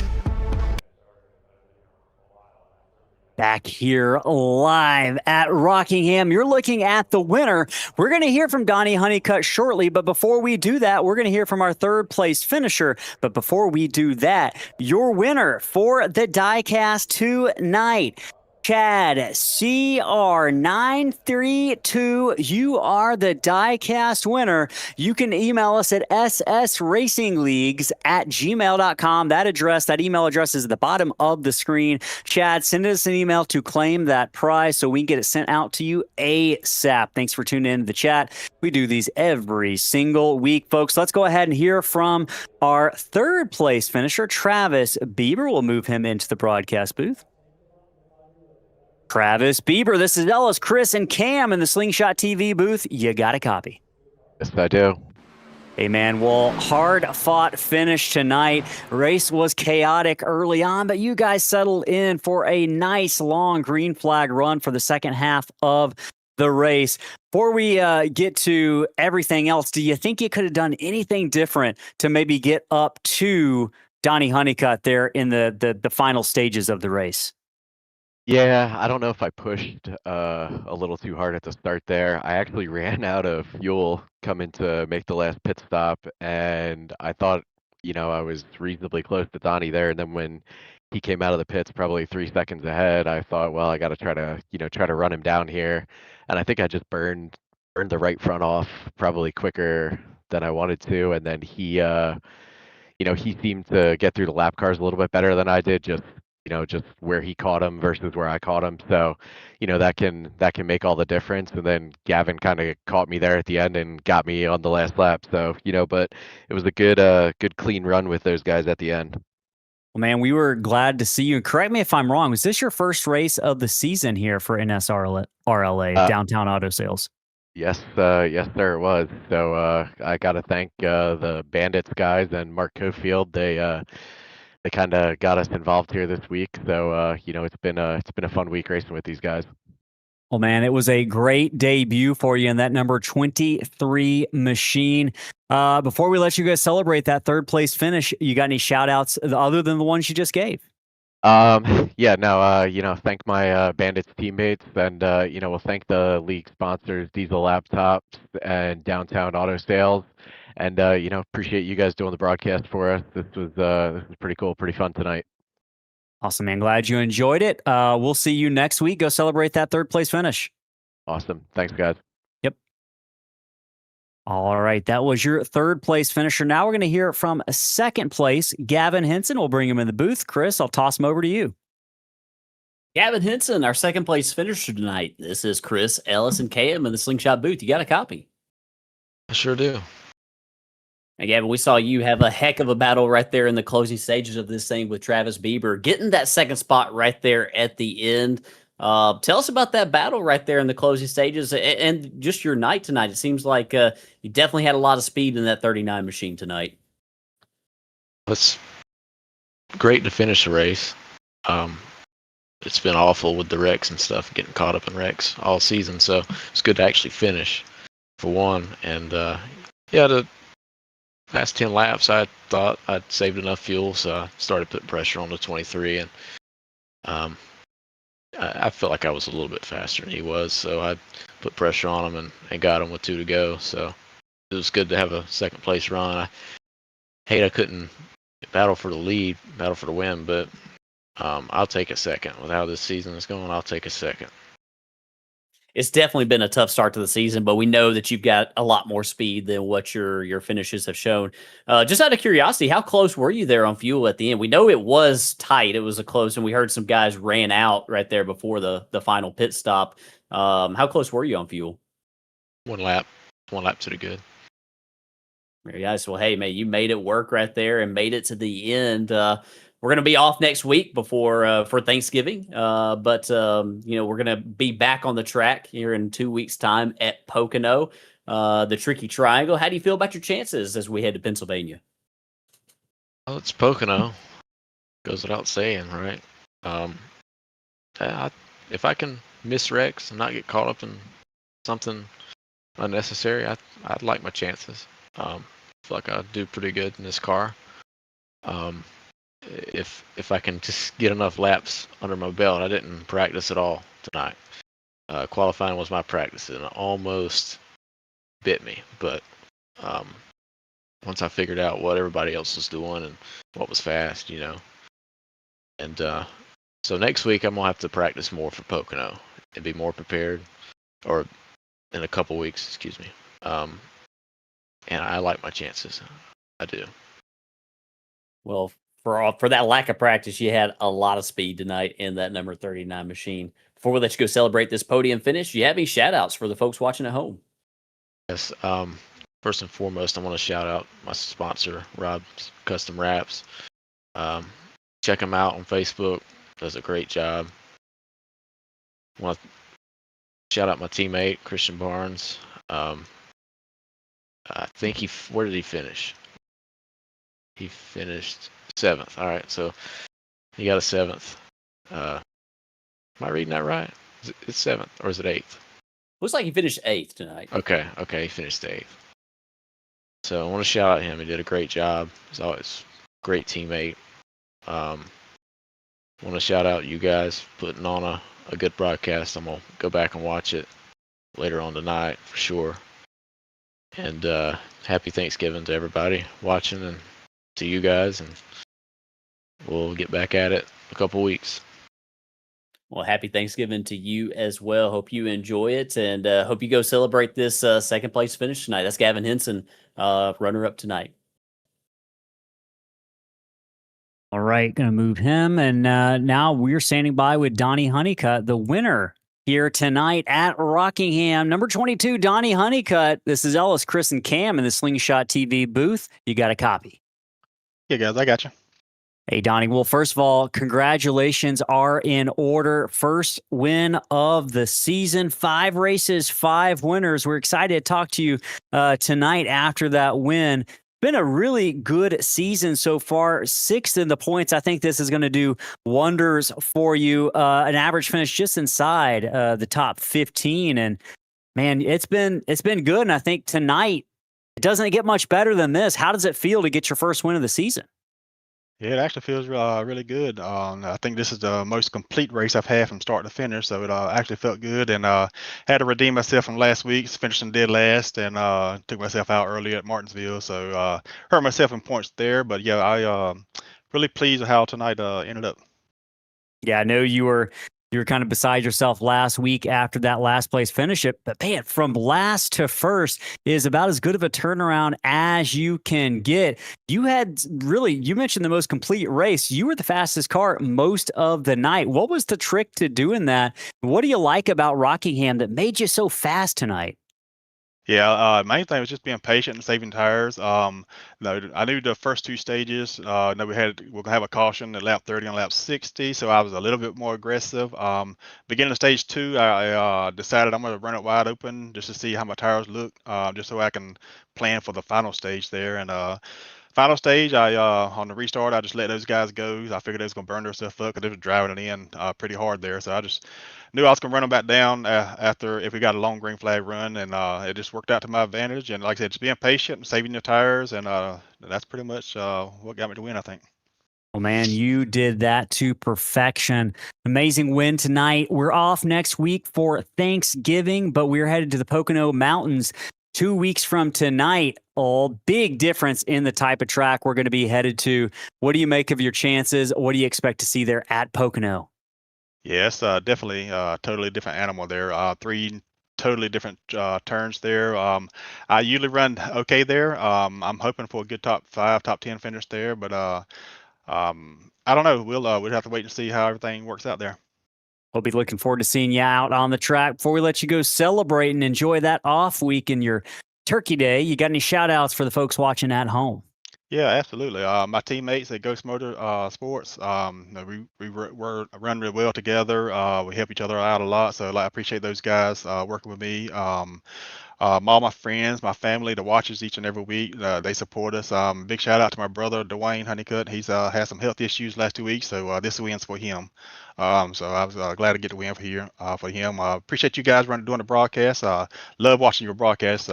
Back here live at Rockingham, you're looking at the winner. We're going to hear from Donnie Honeycutt shortly, but before we do that, we're going to hear from our 3rd place finisher. But before we do that, your winner for the diecast tonight, Chad CR932, you are the diecast winner. You can email us at ssracingleagues@gmail.com. That email address is at the bottom of the screen. Chad, send us an email to claim that prize so we can get it sent out to you ASAP. Thanks for tuning in to the chat. We do these every single week, folks. Let's go ahead and hear from our 3rd place finisher, Travis Bieber. We'll move him into the broadcast booth. Travis Bieber, this is Ellis, Chris, and Cam in the Slingshot TV booth. You got a copy. Yes, I do. Hey, man, well, hard-fought finish tonight. Race was chaotic early on, but you guys settled in for a nice, long green flag run for the second half of the race. Before we get to everything else, do you think you could have done anything different to maybe get up to Donnie Honeycutt there in the final stages of the race? Yeah, I don't know if I pushed a little too hard at the start there. I actually ran out of fuel coming to make the last pit stop, and I thought, I was reasonably close to Donnie there. And then when he came out of the pits, probably 3 seconds ahead, I thought, well, I got to try to run him down here. And I think I just burned the right front off probably quicker than I wanted to, and then he he seemed to get through the lap cars a little bit better than I did, just where he caught him versus where I caught him. So, that can make all the difference. And then Gavin kind of caught me there at the end and got me on the last lap. So, but it was a good clean run with those guys at the end. Well, man, we were glad to see you. And correct me if I'm wrong. Was this your first race of the season here for NSRLA, Downtown Auto Sales? Yes, yes, sir, it was. So I got to thank the Bandits guys and Mark Cofield. They kind of got us involved here this week. So it's been a fun week racing with these guys. Well, man, it was a great debut for you in that number 23 machine. Before we let you guys celebrate that third place finish, you got any shout outs other than the ones you just gave? Yeah, no, thank my Bandits teammates, and we'll thank the league sponsors, Diesel Laptops and Downtown Auto Sales, and appreciate you guys doing the broadcast for us. This was pretty cool, pretty fun tonight. Awesome, man. Glad you enjoyed it. We'll see you next week. Go celebrate that third place finish. Awesome. Thanks, guys. Yep. All right. That was your third place finisher. Now we're going to hear from second place, Gavin Henson. We'll bring him in the booth. Chris, I'll toss him over to you. Gavin Henson, our second place finisher tonight. This is Chris, Ellis, and Cam in the Slingshot booth. You got a copy? I sure do. And Gavin, we saw you have a heck of a battle right there in the closing stages of this thing with Travis Bieber, getting that second spot right there at the end. Tell us about that battle right there in the closing stages and just your night tonight. It seems like you definitely had a lot of speed in that 39 machine tonight. It's great to finish a race. It's been awful with the wrecks and stuff, getting caught up in wrecks all season. So it's good to actually finish for one. And the last 10 laps, I thought I'd saved enough fuel, so I started putting pressure on the 23, and I felt like I was a little bit faster than he was, so I put pressure on him and got him with 2 to go. So it was good to have a second place run. I hate I couldn't battle for the lead, battle for the win, but I'll take a second. With how this season is going, I'll take a second. It's definitely been a tough start to the season, but we know that you've got a lot more speed than what your finishes have shown. Just out of curiosity, how close were you there on fuel at the end? We know it was tight. It was a close, and we heard some guys ran out right there before the final pit stop. How close were you on fuel? One lap to the good. Very nice. Well, hey, man, you made it work right there and made it to the end. We're going to be off next week for Thanksgiving, but we're going to be back on the track here in 2 weeks' time at Pocono, the Tricky Triangle. How do you feel about your chances as we head to Pennsylvania? Well, it's Pocono. Goes without saying, right? If I can miss wrecks and not get caught up in something unnecessary, I'd like my chances. I feel like I do pretty good in this car. If I can just get enough laps under my belt. I didn't practice at all tonight. Qualifying was my practice, and it almost bit me. But once I figured out what everybody else was doing and what was fast, and so next week I'm gonna have to practice more for Pocono and be more prepared, or in a couple weeks, excuse me. And I like my chances. I do. Well, for that lack of practice, you had a lot of speed tonight in that number 39 machine. Before we let you go celebrate this podium finish, do you have any shout outs for the folks watching at home? Yes. First and foremost, I want to shout out my sponsor, Rob's Custom Wraps. Check him out on Facebook. Does a great job. I want to shout out my teammate, Christian Barnes. I think where did he finish? He finished 7th. All right, so he got a 7th. Am I reading that right? It's 7th, or is it 8th? Looks like he finished 8th tonight. Okay, he finished 8th. So I want to shout out him. He did a great job. He's always a great teammate. I want to shout out you guys putting on a good broadcast. I'm going to go back and watch it later on tonight for sure. And happy Thanksgiving to everybody watching, and to you guys, and we'll get back at it in a couple weeks. Well, happy Thanksgiving to you as well. Hope you enjoy it, and hope you go celebrate this second place finish tonight. That's Gavin Henson, runner up tonight. All right, going to move him. And now we're standing by with Donnie Honeycutt, the winner here tonight at Rockingham. Number 22, Donnie Honeycutt. This is Ellis, Chris, and Cam in the Slingshot TV booth. You got a copy. Yeah, guys, I got you. Hey, Donnie. Well, first of all, congratulations are in order. First win of the season. 5 races, 5 winners. We're excited to talk to you tonight after that win. Been a really good season so far. 6th in the points. I think this is going to do wonders for you. An average finish just inside the top 15. And man, it's been good. And I think tonight it doesn't get much better than this. How does it feel to get your first win of the season? Yeah, it actually feels really good. I think this is the most complete race I've had from start to finish, so it actually felt good. And had to redeem myself from last week, finishing dead last, and took myself out early at Martinsville, so hurt myself in points there. But yeah, I really pleased with how tonight ended up. Yeah, I know you were kind of beside yourself last week after that last place finish. But man, from last to first is about as good of a turnaround as you can get. You mentioned the most complete race. You were the fastest car most of the night. What was the trick to doing that? What do you like about Rockingham that made you so fast tonight? Yeah, main thing was just being patient and saving tires. I knew the first 2 stages. We're gonna have a caution at lap 30 and lap 60, so I was a little bit more aggressive. Beginning of stage 2, I decided I'm gonna run it wide open just to see how my tires look, just so I can plan for the final stage there. And final stage, on the restart, I just let those guys go. I figured they was gonna burn themselves up because they was driving it in pretty hard there. So I just knew I was gonna run them back down after if we got a long green flag run, and it just worked out to my advantage. And like I said, just being patient and saving your tires, and that's pretty much what got me to win, I think. Well, man, you did that to perfection. Amazing win tonight. We're off next week for Thanksgiving, but we're headed to the Pocono Mountains 2 weeks from tonight. Big difference in the type of track we're going to be headed to. What do you make of your chances? What do you expect to see there at Pocono? Yes, definitely totally different animal there. 3 totally different turns there. I usually run okay there. I'm hoping for a good top 5, top 10 finish there, but I don't know. We'll have to wait and see how everything works out there. We'll be looking forward to seeing you out on the track. Before we let you go celebrate and enjoy that off week in your Turkey Day, you got any shout outs for the folks watching at home? Yeah, absolutely. My teammates at Ghost Motor Sports, we run really well together. We help each other out a lot, so I appreciate those guys working with me. All my friends, my family that watches each and every week, they support us. Big shout out to my brother Dwayne Honeycutt. He's had some health issues last 2 weeks, so this win's for him. So I was glad to get the win for him. Appreciate you guys doing the broadcast. Love watching your broadcast.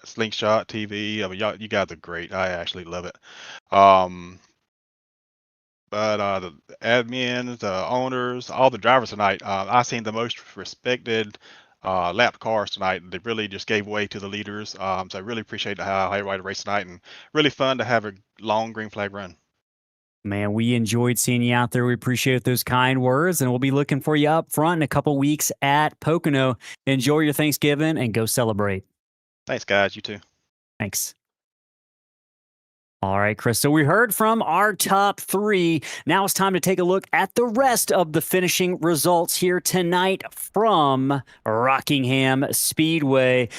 Slingshot TV. You guys are great. I actually love it. But the admins, the owners, all the drivers tonight, I seen the most respected lap cars tonight. They really just gave way to the leaders. So I really appreciate how everybody raced tonight, and really fun to have a long green flag run. Man, we enjoyed seeing you out there. We appreciate those kind words, and we'll be looking for you up front in a couple weeks at Pocono. Enjoy your Thanksgiving and go celebrate. Thanks, guys. You too. Thanks. All right, Chris. So we heard from our top 3. Now it's time to take a look at the rest of the finishing results here tonight from Rockingham Speedway.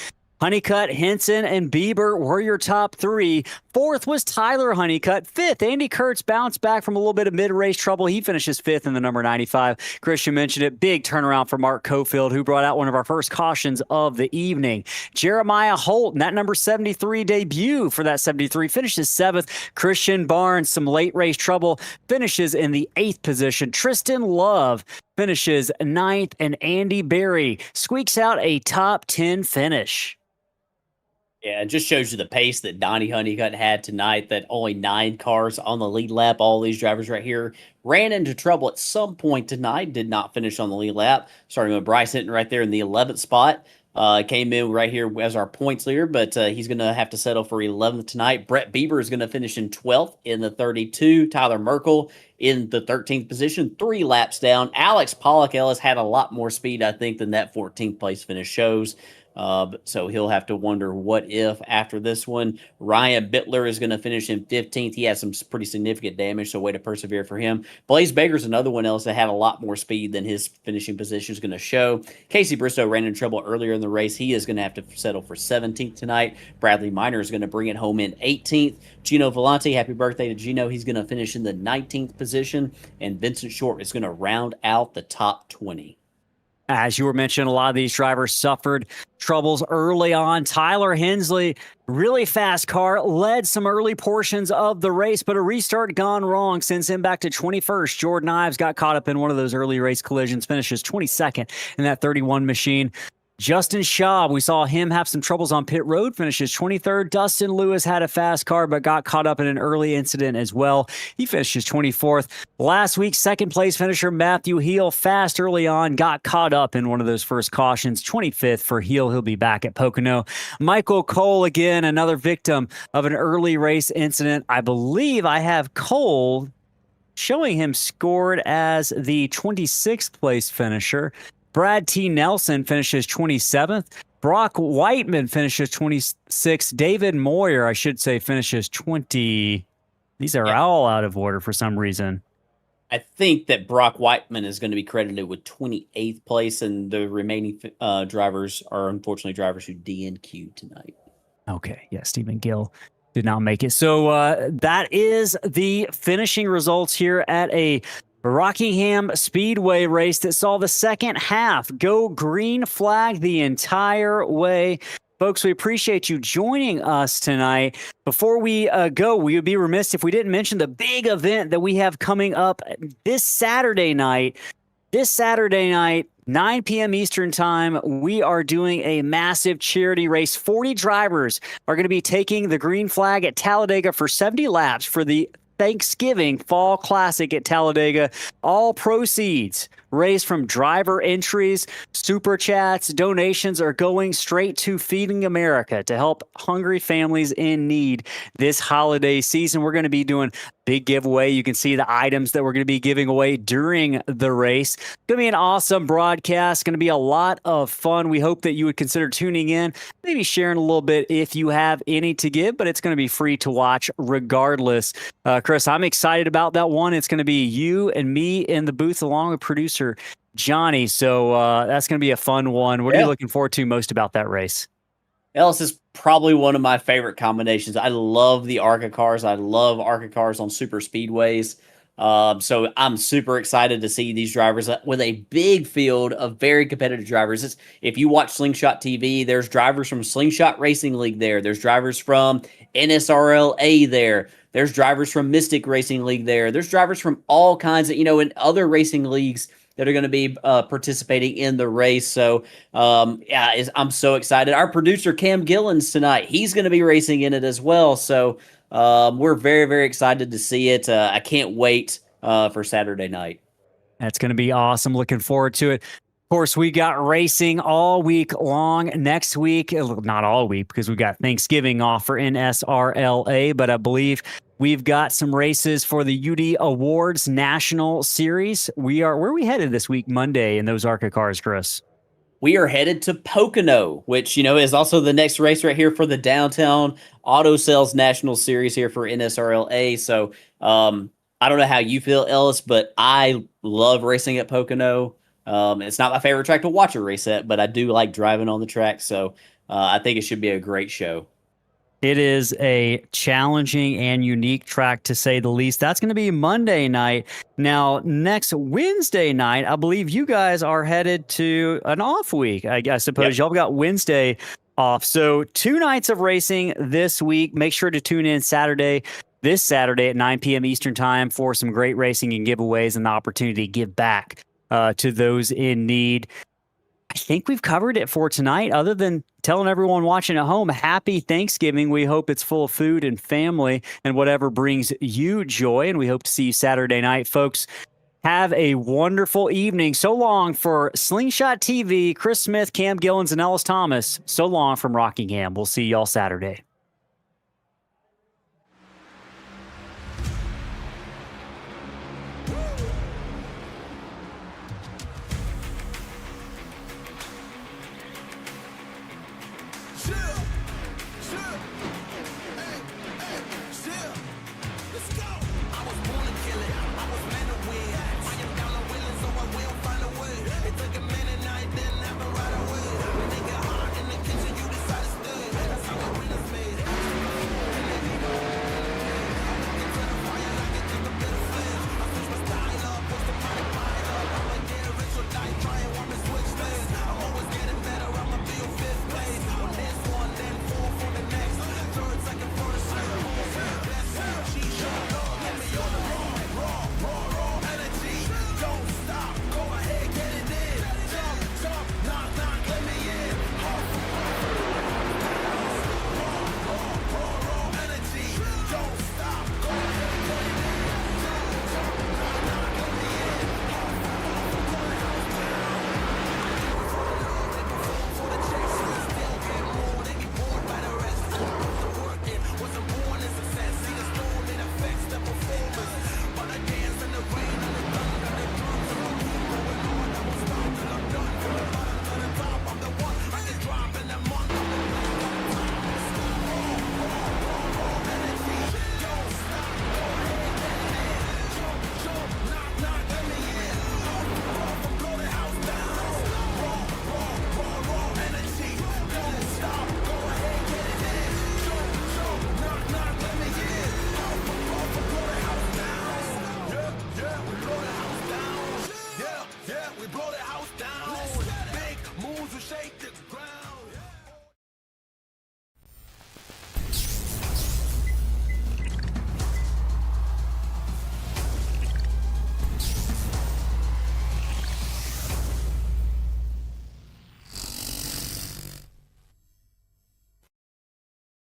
Honeycutt, Henson, and Bieber were your top 3. 4th was Tyler Honeycutt. 5th, Andy Kurtz bounced back from a little bit of mid-race trouble. He finishes 5th in the number 95. Christian mentioned it. Big turnaround for Mark Cofield, who brought out one of our first cautions of the evening. Jeremiah Holt, that number 73 debut for that 73, finishes 7th. Christian Barnes, some late race trouble, finishes in the 8th position. Tristan Love finishes 9th, and Andy Berry squeaks out a top 10 finish. Yeah, it just shows you the pace that Donnie Honeycutt had tonight, that only 9 cars on the lead lap. All these drivers right here ran into trouble at some point tonight, did not finish on the lead lap, starting with Bryce Hinton right there in the 11th spot. Came in right here as our points leader, but he's going to have to settle for 11th tonight. Brett Bieber is going to finish in 12th in the 32. Tyler Merkel in the 13th position, 3 laps down. Alex Pollock Ellis had a lot more speed, I think, than that 14th place finish shows. So he'll have to wonder what if after this one. Ryan Bittler is going to finish in 15th. He has some pretty significant damage, so way to persevere for him. Blaze Baker's another one else that had a lot more speed than his finishing position is going to show. Casey Bristow ran in trouble earlier in the race. He is going to have to settle for 17th tonight. Bradley Miner is going to bring it home in 18th. Gino Volante, happy birthday to Gino. He's going to finish in the 19th position. And Vincent Short is going to round out the top 20. As you were mentioning, a lot of these drivers suffered troubles early on. Tyler Hensley, really fast car, led some early portions of the race, but a restart gone wrong sends him back to 21st. Jordan Ives got caught up in one of those early race collisions, finishes 22nd in that 31 machine. Justin Schaub, we saw him have some troubles on pit road, finishes 23rd. Dustin Lewis had a fast car, but got caught up in an early incident as well. He finishes 24th. Last week, second place finisher Mathew Heale, fast early on, got caught up in one of those first cautions. 25th for Heale. He'll be back at Pocono. Michael Cole, again, another victim of an early race incident. I believe I have Cole showing him scored as the 26th place finisher. Brad T. Nelson finishes 27th. Brock Whiteman finishes 26th. David Moyer, I should say, finishes 20. These are all out of order for some reason. I think that Brock Whiteman is going to be credited with 28th place, and the remaining drivers are unfortunately drivers who DNQ'd tonight. Okay, yeah, Steven Gill did not make it. So that is the finishing results here at a Rockingham Speedway race that saw the second half go green flag the entire way. Folks, we appreciate you joining us tonight. Before we go, we would be remiss if we didn't mention the big event that we have coming up this Saturday night. 9 p.m. Eastern Time, we are doing a massive charity race. 40 drivers are going to be taking the green flag at Talladega for 70 laps for the Thanksgiving Fall Classic at Talladega. All proceeds raised from driver entries, super chats, donations are going straight to Feeding America to help hungry families in need this holiday season. We're going to be doing big giveaway. You can see the items that we're going to be giving away during the race. It's going to be an awesome broadcast. It's going to be a lot of fun. We hope that you would consider tuning in, maybe sharing a little bit if you have any to give, but it's going to be free to watch regardless. Chris, I'm excited about that one. It's going to be you and me in the booth along with producer Johnny. So that's going to be a fun one. What are you looking forward to most about that race? Ellis is probably one of my favorite combinations. I love the ARCA cars. I love ARCA cars on super speedways. So I'm super excited to see these drivers with a big field of very competitive drivers. If you watch Slingshot TV, there's drivers from Slingshot Racing League there. There's drivers from NSRLA there. There's drivers from Mystic Racing League there. There's drivers from all kinds of, in other racing leagues that are going to be participating in the race. So, I'm so excited. Our producer, Cam Gillens, tonight, he's going to be racing in it as well. So, we're very, very excited to see it. I can't wait for Saturday night. That's going to be awesome. Looking forward to it. Of course, we got racing all week long. Next week, not all week because we got Thanksgiving off for NSRLA, but I believe we've got some races for the UD Awards National Series. Where are we headed this week, Monday, in those ARCA cars, Chris? We are headed to Pocono, which, is also the next race right here for the Downtown Auto Sales National Series here for NSRLA. So I don't know how you feel, Ellis, but I love racing at Pocono. It's not my favorite track to watch a race at, but I do like driving on the track. So I think it should be a great show. It is a challenging and unique track, to say the least. That's going to be Monday night. Now, next Wednesday night, I believe you guys are headed to an off week. I suppose y'all got Wednesday off. So 2 nights of racing this week. Make sure to tune in this Saturday at 9 p.m. Eastern Time for some great racing and giveaways and the opportunity to give back to those in need. I think we've covered it for tonight, other than telling everyone watching at home, happy Thanksgiving. We hope it's full of food and family and whatever brings you joy. And we hope to see you Saturday night, folks. Have a wonderful evening. So long for Slingshot TV, Chris Smith, Cam Gillens, and Ellis Thomas. So long from Rockingham. We'll see y'all Saturday.